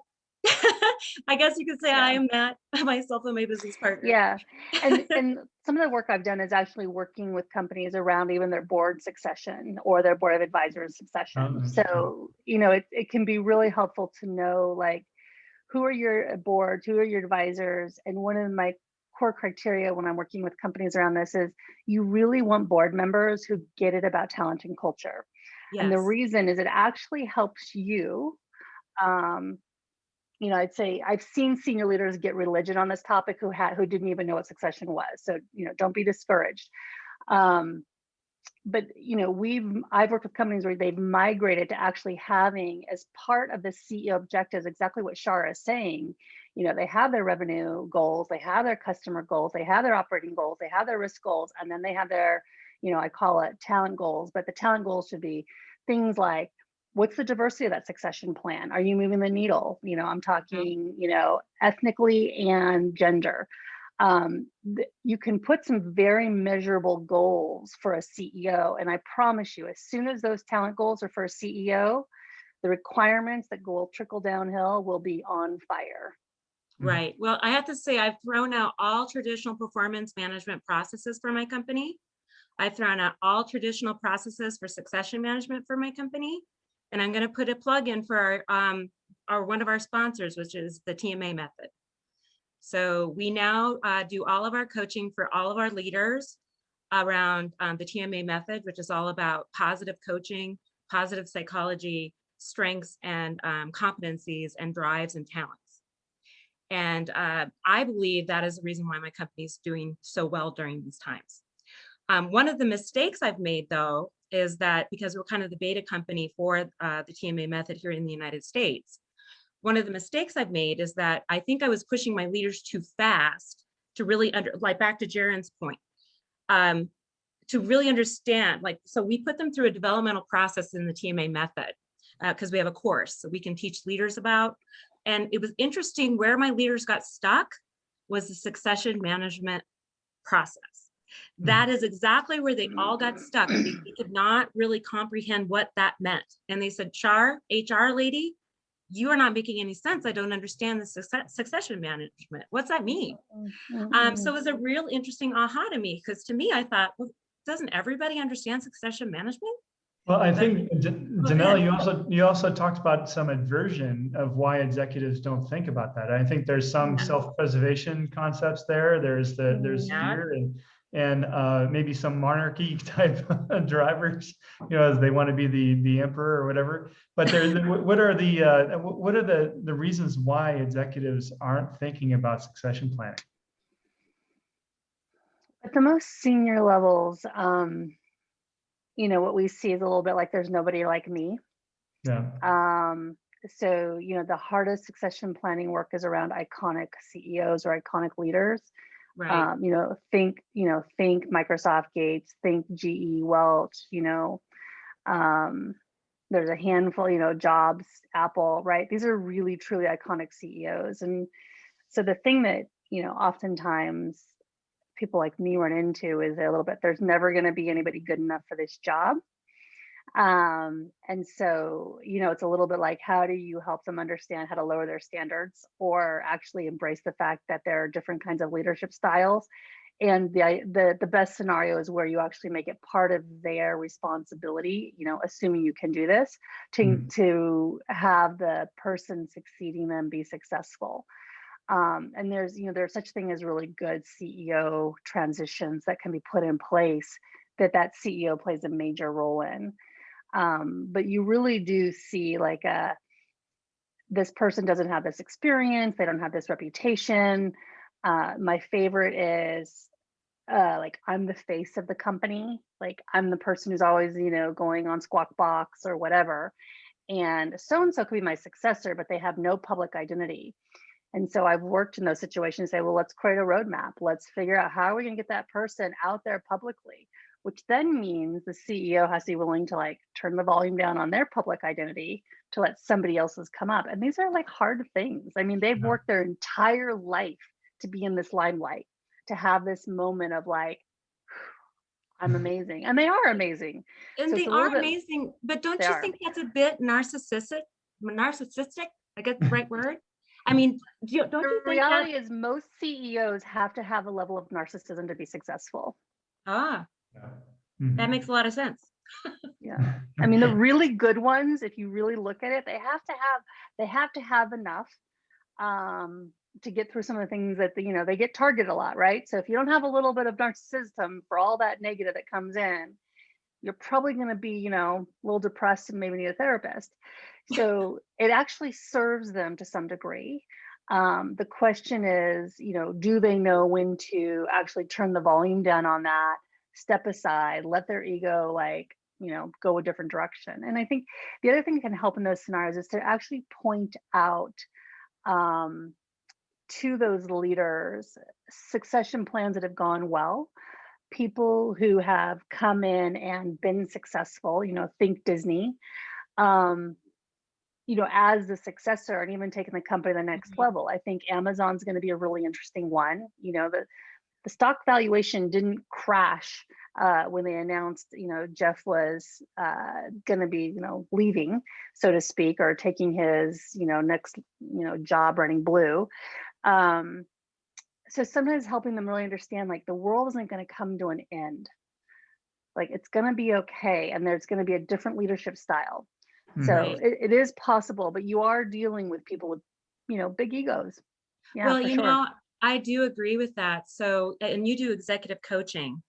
I guess you could say I am that, myself and my business partner. Yeah. And some of the work I've done is actually working with companies around even their board succession or their board of advisors succession. So, you know, it can be really helpful to know, like, who are your boards, who are your advisors? And one of my core criteria when I'm working with companies around this is you really want board members who get it about talent and culture. Yes. And the reason is it actually helps you. You know, I'd say I've seen senior leaders get religion on this topic who didn't even know what succession was. So, you know, don't be discouraged. but I've worked with companies where they've migrated to actually having, as part of the CEO objectives, exactly what Shara is saying. They have their revenue goals, they have their customer goals, they have their operating goals, they have their risk goals, and then they have their, I call it talent goals. But the talent goals should be things like, what's the diversity of that succession plan? Are you moving the needle? I'm talking, ethnically and gender. You can put some very measurable goals for a CEO. And I promise you, as soon as those talent goals are for a CEO, the requirements that will trickle downhill will be on fire. Right. Well, I have to say, I've thrown out all traditional performance management processes for my company. I've thrown out all traditional processes for succession management for my company. And I'm going to put a plug in for our one of our sponsors, which is the TMA method. So we now do all of our coaching for all of our leaders around the TMA method, which is all about positive coaching, positive psychology, strengths and competencies and drives and talents. And I believe that is the reason why my company is doing so well during these times. One of the mistakes I've made, though, is that because we're kind of the beta company for the TMA method here in the United States, one of the mistakes I've made is that I think I was pushing my leaders too fast to really like back to Jaren's point, to really understand, so we put them through a developmental process in the TMA method because we have a course so we can teach leaders about. And it was interesting where my leaders got stuck was the succession management process. That is exactly where they all got stuck. They could not really comprehend what that meant. And they said, Char, HR lady, you are not making any sense. I don't understand the succession management. What's that mean? So it was a real interesting aha to me, because to me, I thought, well, doesn't everybody understand succession management? Well, I think, Donnell, you also talked about some aversion of why executives don't think about that. I think there's some self-preservation concepts there. There's fear and maybe some monarchy type drivers, as they want to be the emperor or whatever. But what are the reasons why executives aren't thinking about succession planning? At the most senior levels, what we see is a little bit like there's nobody like me. Yeah. So, the hardest succession planning work is around iconic CEOs or iconic leaders. Right. Think Microsoft, Gates, think GE, Welch, there's a handful, Jobs, Apple, right? These are really, truly iconic CEOs. And so the thing that, oftentimes people like me run into is a little bit, there's never going to be anybody good enough for this job. And so, it's a little bit like, how do you help them understand how to lower their standards or actually embrace the fact that there are different kinds of leadership styles? And the best scenario is where you actually make it part of their responsibility, assuming you can do this, to have the person succeeding them be successful. And there's such thing as really good CEO transitions that can be put in place that CEO plays a major role in. But you really do see this person doesn't have this experience, they don't have this reputation. My favorite is I'm the face of the company. I'm the person who's always, going on Squawk Box or whatever. And so could be my successor, but they have no public identity. And so I've worked in those situations, say, well, let's create a roadmap. Let's figure out how are we going to get that person out there publicly, which then means the CEO has to be willing to turn the volume down on their public identity to let somebody else's come up. And these are hard things. I mean, they've worked their entire life to be in this limelight, to have this moment of I'm amazing. And they are amazing. And so they are amazing, but don't you think that's a bit narcissistic? I guess the right word. I mean, don't you think the reality is most CEOs have to have a level of narcissism to be successful. That makes a lot of sense. Yeah. I mean, the really good ones, if you really look at it, they have to have enough to get through some of the things that they get targeted a lot, right? So if you don't have a little bit of narcissism for all that negative that comes in, you're probably going to be, a little depressed and maybe need a therapist. So it actually serves them to some degree. The question is, do they know when to actually turn the volume down on that step aside, let their ego go a different direction. And I think the other thing that can help in those scenarios is to actually point out to those leaders succession plans that have gone well, people who have come in and been successful, think Disney, as the successor and even taking the company to the next level. I think Amazon's going to be a really interesting one. The stock valuation didn't crash when they announced, Jeff was going to be, leaving, so to speak, or taking his, next, job running Blue. So sometimes helping them really understand, like, the world isn't going to come to an end. Like, it's going to be okay. And there's going to be a different leadership style. So it is possible, but you are dealing with people with, big egos. Yeah, well, for sure. I do agree with that. So, and you do executive coaching,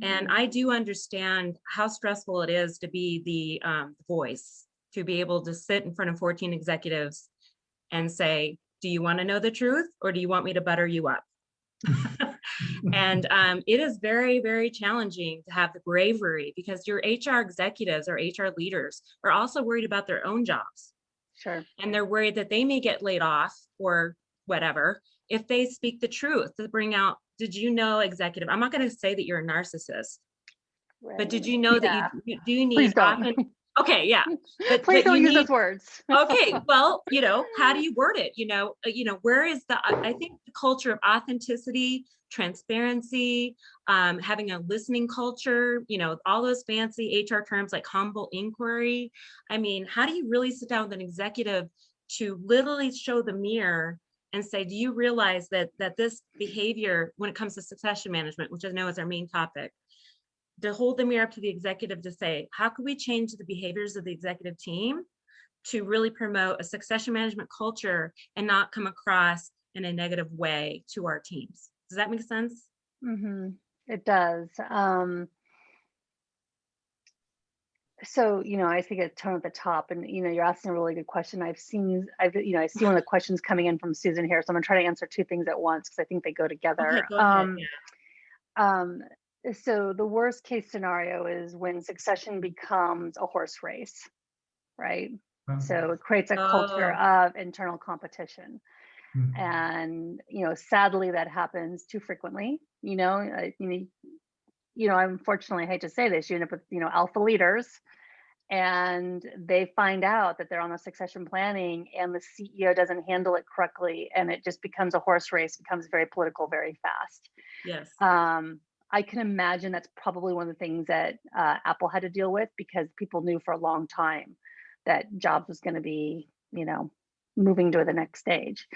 and I do understand how stressful it is to be the voice, to be able to sit in front of 14 executives and say, do you want to know the truth, or do you want me to butter you up? And it is very, very challenging to have the bravery, because your HR executives or HR leaders are also worried about their own jobs. Sure. And they're worried that they may get laid off or whatever if they speak the truth, to bring out, did you know, executive, I'm not going to say that you're a narcissist, but did you know that you do need Please don't. Okay, yeah. Please don't use those words. Okay, well, how do you word it? Where is I think the culture of authenticity, transparency, having a listening culture, all those fancy HR terms like humble inquiry. I mean, how do you really sit down with an executive to literally show the mirror and say, do you realize that this behavior, when it comes to succession management, which I know is our main topic, to hold the mirror up to the executive to say, how can we change the behaviors of the executive team to really promote a succession management culture and not come across in a negative way to our teams? Does that make sense? Mm-hmm. It does. So, I think a tone at the top, and, you're asking a really good question. I see one of the questions coming in from Susan here. So I'm gonna try to answer two things at once, because I think they go together. Okay, go ahead. Yeah. So the worst case scenario is when succession becomes a horse race, right? So it creates a culture of internal competition. And, sadly, that happens too frequently. Unfortunately, I hate to say this, you end up with, alpha leaders, and they find out that they're on the succession planning and the CEO doesn't handle it correctly, and it just becomes a horse race, becomes very political very fast. Yes. I can imagine that's probably one of the things that Apple had to deal with, because people knew for a long time that Jobs was going to be, moving to the next stage.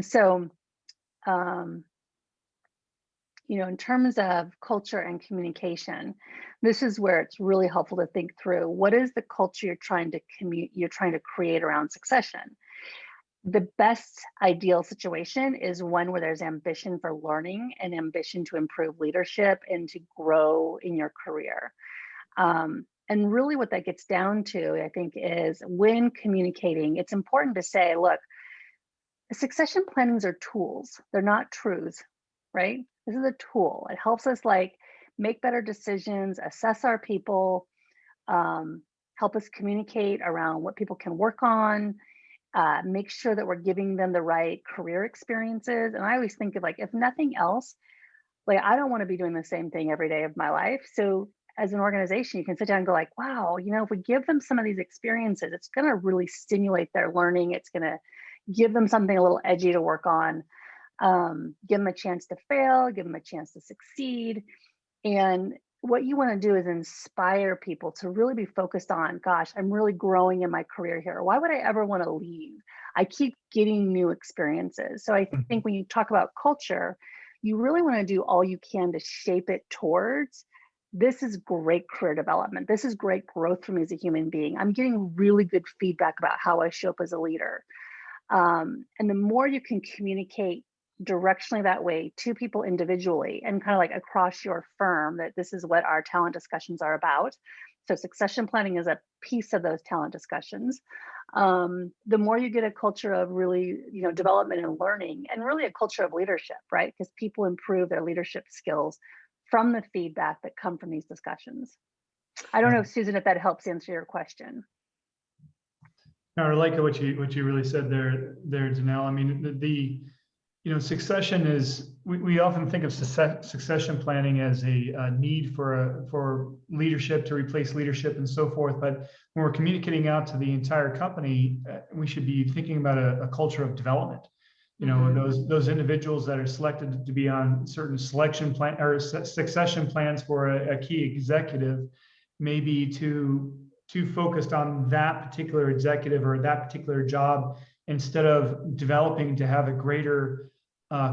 So, in terms of culture and communication, this is where it's really helpful to think through, what is the culture you're trying to create around succession? The best ideal situation is one where there's ambition for learning and ambition to improve leadership and to grow in your career. And really what that gets down to, I think, is when communicating, it's important to say, look, succession plannings are tools. They're not truths, right? This is a tool. It helps us make better decisions, assess our people, help us communicate around what people can work on, make sure that we're giving them the right career experiences. And I always think of, if nothing else, I don't want to be doing the same thing every day of my life. So as an organization, you can sit down and go wow, if we give them some of these experiences, it's going to really stimulate their learning. It's going to give them something a little edgy to work on, give them a chance to fail, give them a chance to succeed. And what you want to do is inspire people to really be focused on, gosh, I'm really growing in my career here. Why would I ever want to leave? I keep getting new experiences. So I think when you talk about culture, you really want to do all you can to shape it towards, this is great career development. This is great growth for me as a human being. I'm getting really good feedback about how I show up as a leader. And the more you can communicate directionally that way to people individually and kind of across your firm, that this is what our talent discussions are about. So succession planning is a piece of those talent discussions. The more you get a culture of really, development and learning, and really a culture of leadership, right? Because people improve their leadership skills from the feedback that come from these discussions. I don't know, Susan, if that helps answer your question. No, I like what you really said there, Donnell. I mean, succession is, we often think of succession planning as a need for leadership to replace leadership and so forth. But when we're communicating out to the entire company, we should be thinking about a culture of development. Those individuals that are selected to be on certain selection plan or succession plans for a key executive may be too focused on that particular executive or that particular job, instead of developing to have a greater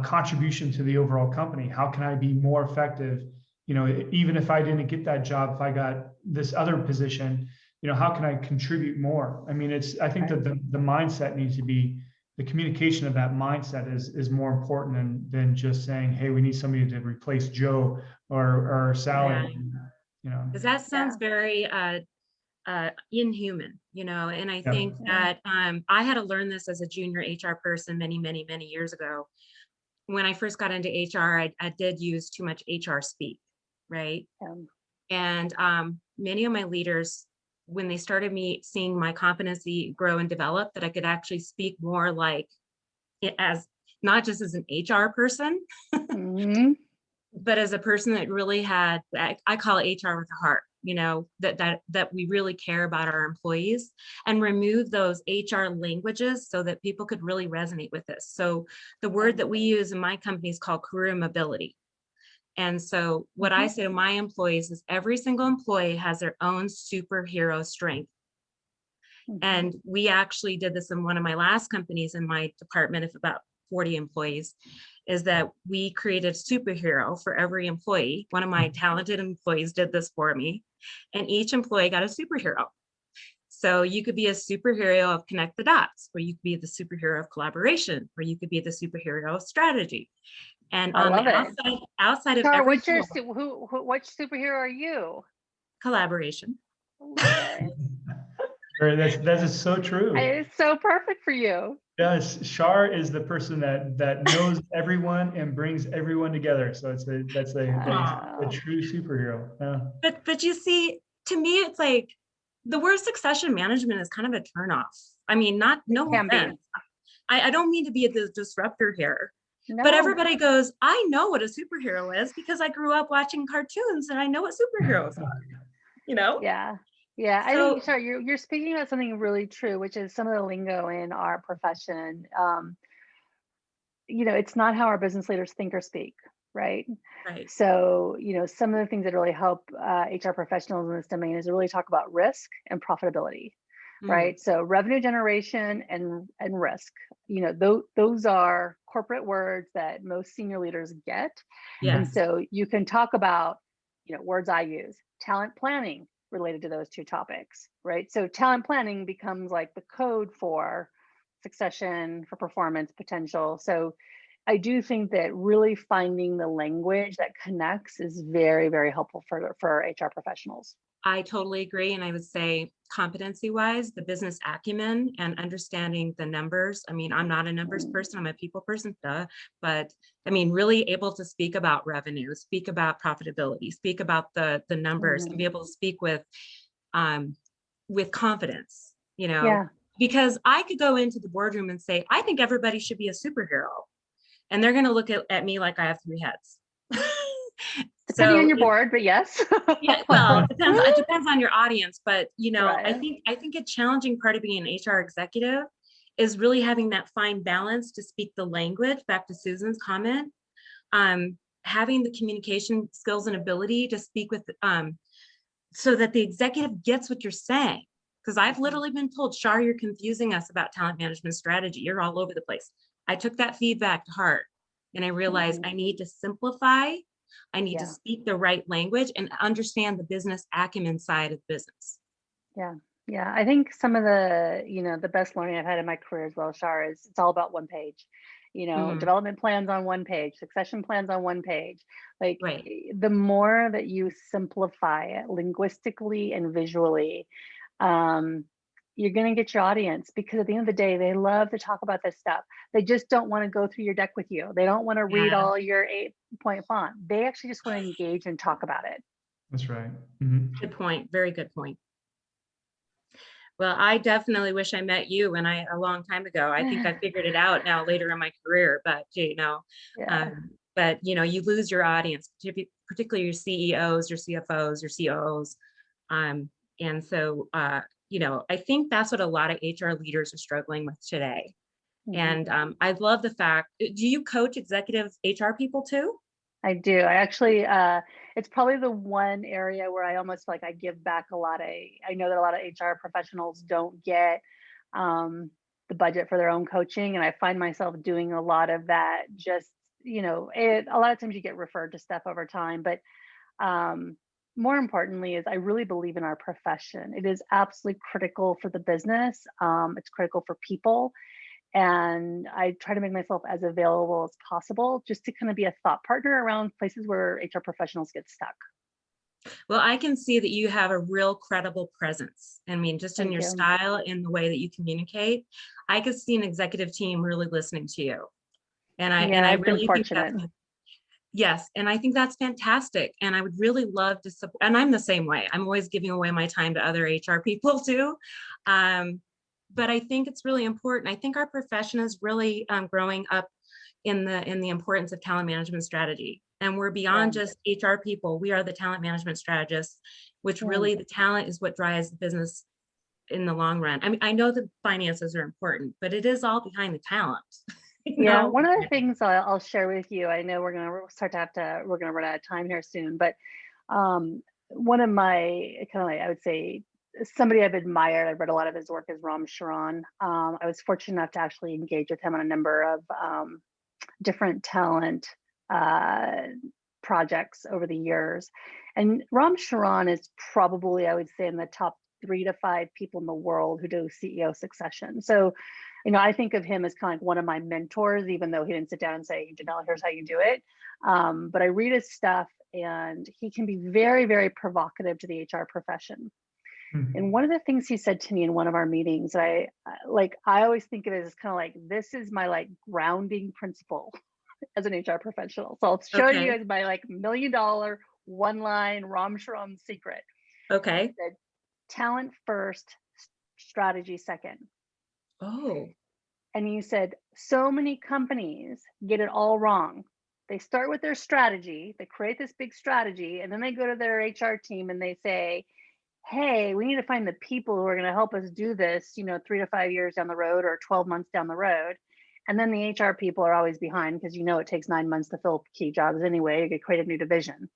contribution to the overall company. How can I be more effective? Even if I didn't get that job, if I got this other position, how can I contribute more? I mean, I think that the mindset needs to be, the communication of that mindset is more important than just saying, hey, we need somebody to replace Joe or Sally. Because that sounds very inhuman, and I think that I had to learn this as a junior HR person many, many, many years ago. When I first got into HR, I did use too much HR speak, right? And many of my leaders, when they started seeing my competency grow and develop, that I could actually speak more like it as not just as an HR person, but as a person that really had, I call it HR with a heart, that we really care about our employees, and remove those HR languages so that people could really resonate with this. So the word that we use in my company is called career mobility. And so what I say to my employees is every single employee has their own superhero strength. And we actually did this in one of my last companies in my department of about 40 employees, is that we created a superhero for every employee. One of my talented employees did this for me, and each employee got a superhero. So you could be a superhero of connect the dots, or you could be the superhero of collaboration, or you could be the superhero of strategy. And on the outside of Char, every which superhero are you? Collaboration. Okay. That is so true. It's so perfect for you. Yes, Shar is the person that knows everyone and brings everyone together. So that's a true superhero. Yeah. But you see, to me, it's like the word succession management is kind of a turnoff. I mean, no offense. I don't mean to be a disruptor here. No. But everybody goes, I know what a superhero is because I grew up watching cartoons and I know what superheroes are, Yeah. Yeah, I think, sorry, you're speaking about something really true, which is some of the lingo in our profession. It's not how our business leaders think or speak, right? Right. So, some of the things that really help HR professionals in this domain is to really talk about risk and profitability, right? So revenue generation and risk, those are corporate words that most senior leaders get. Yes. And so you can talk about, words I use, talent planning related to those two topics, right? So talent planning becomes like the code for succession, for performance potential. So I do think that really finding the language that connects is very, very helpful for HR professionals. I totally agree. And I would say competency-wise, the business acumen and understanding the numbers. I mean, I'm not a numbers person, I'm a people person, but I mean, really able to speak about revenue, speak about profitability, speak about the numbers, and be able to speak with confidence, because I could go into the boardroom and say, I think everybody should be a superhero. And they're going to look at me like I have three heads. Depending on your board, but yes. Yeah, well, it depends on your audience, but right. I think a challenging part of being an HR executive is really having that fine balance to speak the language, back to Susan's comment, having the communication skills and ability to speak with, so that the executive gets what you're saying. Because I've literally been told, Shar, you're confusing us about talent management strategy. You're all over the place. I took that feedback to heart and I realized I need to simplify. I need to speak the right language and understand the business acumen side of business. Yeah. Yeah. I think some of the, the best learning I've had in my career as well, Shar, is it's all about one page, development plans on one page, succession plans on one page. Like the more that you simplify it linguistically and visually, you're going to get your audience, because at the end of the day, they love to talk about this stuff. They just don't want to go through your deck with you. They don't want to read all your 8-point font. They actually just want to engage and talk about it. That's right. Mm-hmm. Good point. Very good point. Well, I definitely wish I met you a long time ago. I think I figured it out now later in my career, but but you lose your audience, particularly your CEOs, your CFOs, your COOs. And so, I think that's what a lot of HR leaders are struggling with today. Mm-hmm. And I love the fact, do you coach executive HR people too? I do. I actually, it's probably the one area where I almost feel like I give back a lot. I know that a lot of HR professionals don't get the budget for their own coaching. And I find myself doing a lot of that. Just, a lot of times you get referred to stuff over time, but more importantly is I really believe in our profession. It is absolutely critical for the business. It's critical for people. And I try to make myself as available as possible, just to kind of be a thought partner around places where HR professionals get stuck. Well, I can see that you have a real credible presence. I mean, just in your style, in the way that you communicate, I could see an executive team really listening to you. And I really think that's, yes. And I think that's fantastic. And I would really love to support, and I'm the same way. I'm always giving away my time to other HR people too. But I think it's really important. I think our profession is really growing up in the importance of talent management strategy. And we're beyond just HR people. We are the talent management strategists, which really the talent is what drives the business in the long run. I mean, I know the finances are important, but it is all behind the talent. Yeah, one of the things I'll share with you, I know we're going to run out of time here soon, but one of my I would say somebody I've admired, I've read a lot of his work, is Rahm Sharon. I was fortunate enough to actually engage with him on a number of different talent projects over the years. And Rahm Sharon is probably, I would say, in the top 3 to 5 people in the world who do CEO succession. So, I think of him as kind of like one of my mentors, even though he didn't sit down and say, Donnell, here's how you do it. But I read his stuff, and he can be very, very provocative to the HR profession. Mm-hmm. And one of the things he said to me in one of our meetings, I always think of it as kind of like, this is my grounding principle as an HR professional. So I'll show you guys my $1 million one-line Rahm Sharon secret. Okay. Talent first, strategy second. Oh. And he said, so many companies get it all wrong. They start with their strategy, they create this big strategy, and then they go to their HR team and they say, hey, we need to find the people who are going to help us do this, 3 to 5 years down the road or 12 months down the road. And then the HR people are always behind, because it takes 9 months to fill key jobs anyway. You could create a new division.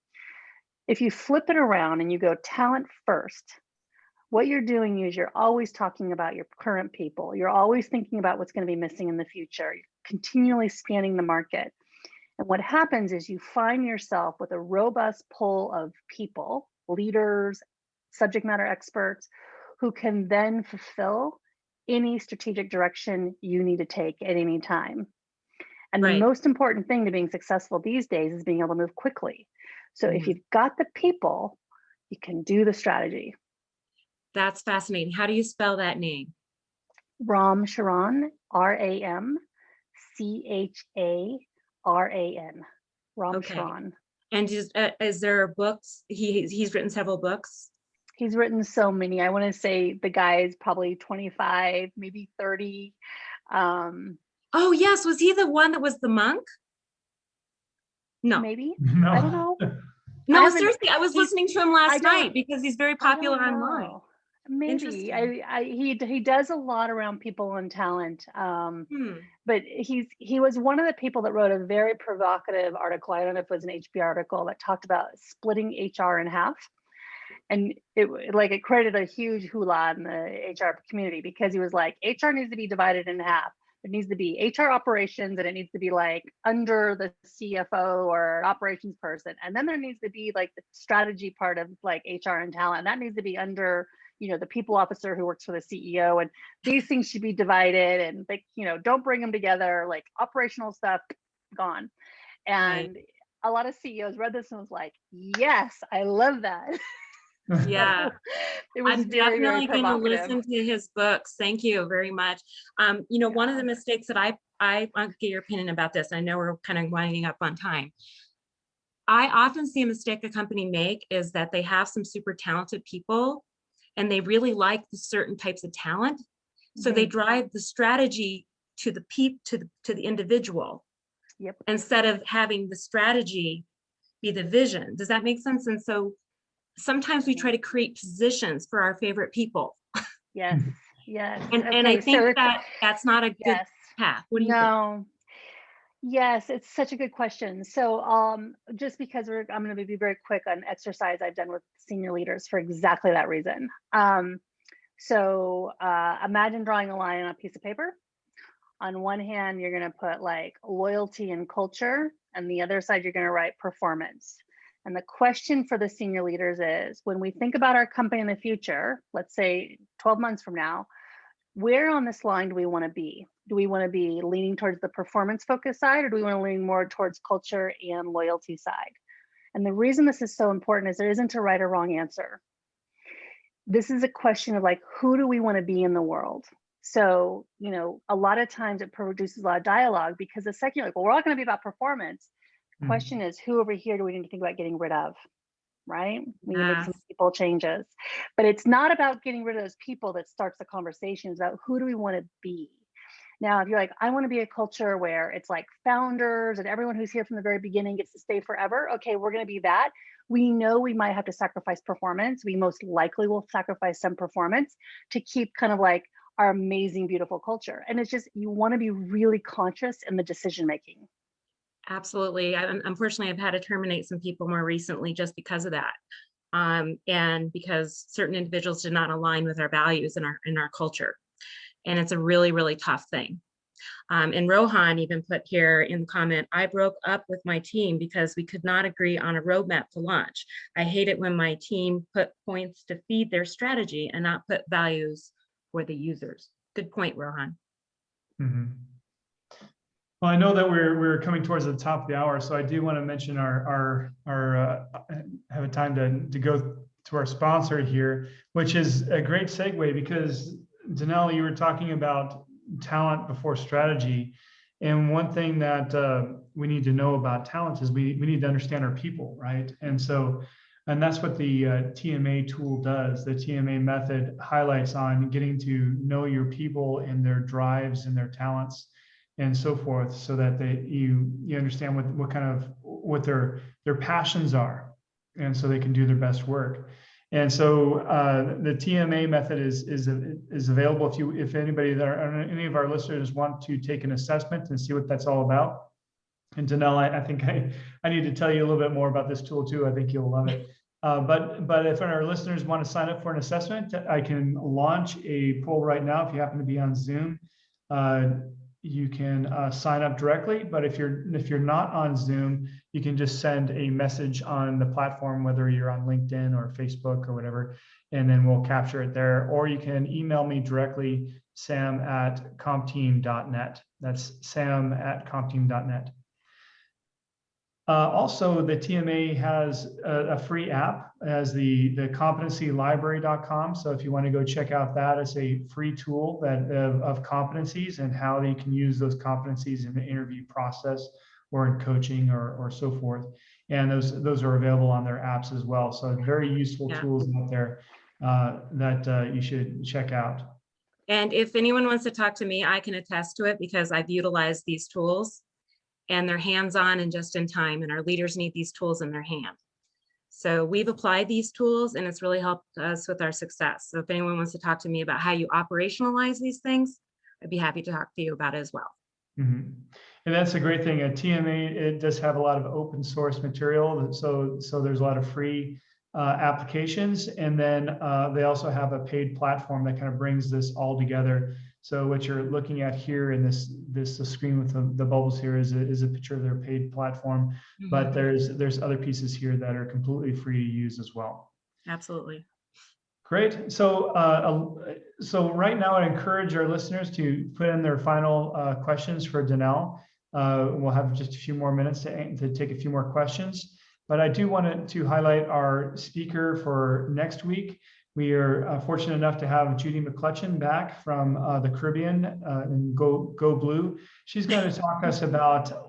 If you flip it around and you go talent first, what you're doing is you're always talking about your current people. You're always thinking about what's going to be missing in the future. You're continually scanning the market. And what happens is you find yourself with a robust pool of people, leaders, subject matter experts, who can then fulfill any strategic direction you need to take at any time. And the most important thing to being successful these days is being able to move quickly. So if you've got the people, you can do the strategy. That's fascinating. How do you spell that name? Rahm Sharon, RAMCHARAN. Rahm Sharon. And is there books? He's written several books. He's written so many. I want to say the guy is probably 25, maybe 30. Oh yes, was he the one that was the monk? No, maybe. No. I don't know. No, seriously, I was listening to him last night because he's very popular online. Maybe he does a lot around people and talent. But he was one of the people that wrote a very provocative article. I don't know if it was an HBR article that talked about splitting HR in half. And it created a huge hula in the HR community, because he was like, HR needs to be divided in half. It needs to be HR operations, and it needs to be under the CFO or operations person. And then there needs to be the strategy part of HR and talent. And that needs to be under, the people officer who works for the CEO. And these things should be divided, and don't bring them together. Operational stuff gone. And a lot of CEOs read this and was like, yes, I love that. Yeah. It was I'm very, very definitely going to provocative. listen to his books. Thank you very much. You know, one of the mistakes that I'll get your opinion about this. I know we're kind of winding up on time. I often see a mistake a company make is that they have some super talented people and they really like the certain types of talent. So they drive the strategy to the to the individual. Yep. Instead of having the strategy be the vision. Does that make sense? And so sometimes we try to create positions for our favorite people. Yes. Yes. And I think that that's not a good path. What do you think? Yes, it's such a good question. So just because I'm going to be very quick on exercise I've done with senior leaders for exactly that reason. So imagine drawing a line on a piece of paper. On one hand, you're going to put like loyalty and culture, and the other side, you're going to write performance. And the question for the senior leaders is, when we think about our company in the future, let's say 12 months from now, where on this line do we want to be? Do we want to be leaning towards the performance focused side, or do we want to lean more towards culture and loyalty side? And the reason this is so important is there isn't a right or wrong answer. This is a question of like, who do we want to be in the world? So, you know, a lot of times it produces a lot of dialogue because the second you're like, well, we're all going to be about performance. The question is, who over here do we need to think about getting rid of? Right? We need to make some people changes. But it's not about getting rid of those people that starts the conversation. It's about who do we want to be? Now, if you're like, I want to be a culture where it's like founders and everyone who's here from the very beginning gets to stay forever. Okay, we're going to be that. We know we might have to sacrifice performance. We most likely will sacrifice some performance to keep kind of like our amazing, beautiful culture. And it's just, you want to be really conscious in the decision making. Absolutely. Unfortunately, I've had to terminate some people more recently just because of that. And because certain individuals did not align with our values and our culture. And it's a really, really tough thing. And Rohan even put here in the comment, I broke up with my team because we could not agree on a roadmap to launch. I hate it when my team put points to feed their strategy and not put values for the users. Good point, Rohan. Well, I know that we're coming towards the top of the hour, so I do want to mention our have a time to go to our sponsor here, which is a great segue because Donnell, you were talking about talent before strategy, and one thing that we need to know about talent is we need to understand our people, right? And that's what the TMA tool does. The TMA method highlights on getting to know your people and their drives and their talents and so forth, so that you understand what their passions are, and so they can do their best work. And so the TMA method is available if anybody any of our listeners want to take an assessment and see what that's all about. And Donnell, I think I need to tell you a little bit more about this tool too. I think you'll love it. But if our listeners want to sign up for an assessment, I can launch a poll right now. If you happen to be on Zoom, you can sign up directly. But if you're not on Zoom, you can just send a message on the platform, whether you're on LinkedIn or Facebook or whatever, and then we'll capture it there. Or you can email me directly, sam@compteam.net. That's sam@compteam.net. Also, the TMA has a free app as the competencylibrary.com. So if you want to go check out that, it's a free tool of competencies and how they can use those competencies in the interview process or in coaching or so forth. And those are available on their apps as well. So very useful tools out there that you should check out. And if anyone wants to talk to me, I can attest to it because I've utilized these tools. And they're hands-on and just in time, and our leaders need these tools in their hand. So we've applied these tools and it's really helped us with our success. So if anyone wants to talk to me about how you operationalize these things, I'd be happy to talk to you about it as well. And that's a great thing. At TMA, it does have a lot of open source material. So there's a lot of free applications. And then they also have a paid platform that kind of brings this all together. So what you're looking at here in this screen with the bubbles here is a picture of their paid platform, but there's other pieces here that are completely free to use as well. Absolutely. Great. So right now I encourage our listeners to put in their final questions for Donnell. We'll have just a few more minutes to take a few more questions. But I do want to highlight our speaker for next week. We are fortunate enough to have Judy McClutchan back from the Caribbean and Go Blue. She's going to talk us about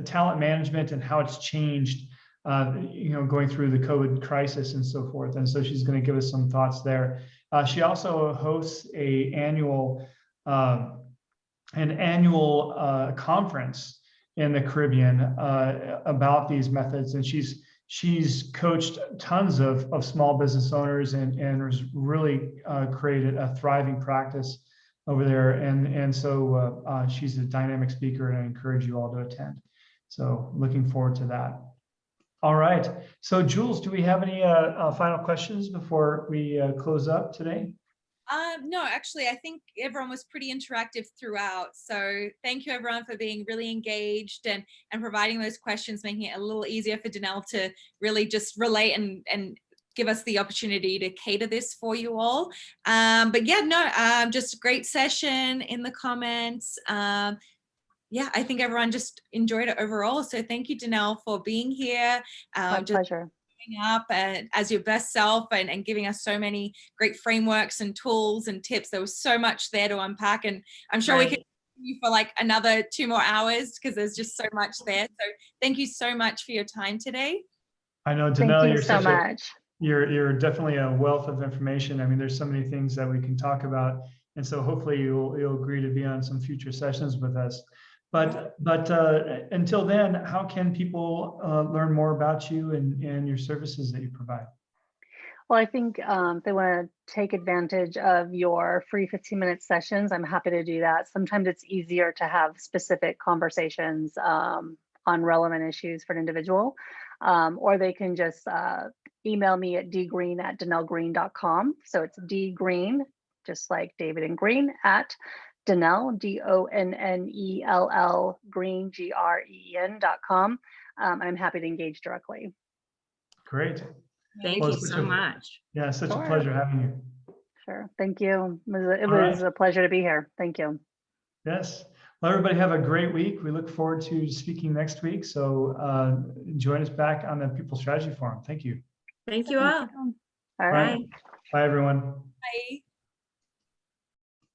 talent management and how it's changed, going through the COVID crisis and so forth. And so she's going to give us some thoughts there. She also hosts an annual conference in the Caribbean about these methods, and she's coached tons of small business owners and has really created a thriving practice over there. And so she's a dynamic speaker, and I encourage you all to attend. So looking forward to that. All right. So Jules, do we have any final questions before we close up today? No, actually, I think everyone was pretty interactive throughout. So thank you, everyone, for being really engaged and providing those questions, making it a little easier for Donnell to really just relate and give us the opportunity to cater this for you all. But yeah, no, just a great session in the comments. Yeah, I think everyone just enjoyed it overall. So thank you, Donnell, for being here. My pleasure. Up and as your best self and giving us so many great frameworks and tools and tips. There was so much there to unpack, and I'm sure we could continue for like another 2 more hours because there's just so much there. So thank you so much for your time today. I know, Donnell, you're so much. You're definitely a wealth of information. I mean, there's so many things that we can talk about, and so hopefully you'll agree to be on some future sessions with us. But until then, how can people learn more about you and your services that you provide? Well, I think if they want to take advantage of your free 15-minute sessions, I'm happy to do that. Sometimes it's easier to have specific conversations on relevant issues for an individual, or they can just email me at dgreen@donnellgreen.com. So it's dgreen, just like David and Green, at Donnell, DONNELL, Green, GREEN.com. I'm happy to engage directly. Great. Thank you so much. Yeah, such a pleasure having you. Sure. Thank you. It was a pleasure to be here. Thank you. Yes. Well, everybody have a great week. We look forward to speaking next week. So join us back on the People Strategy Forum. Thank you. Thank you all. All right. Bye, everyone. Bye.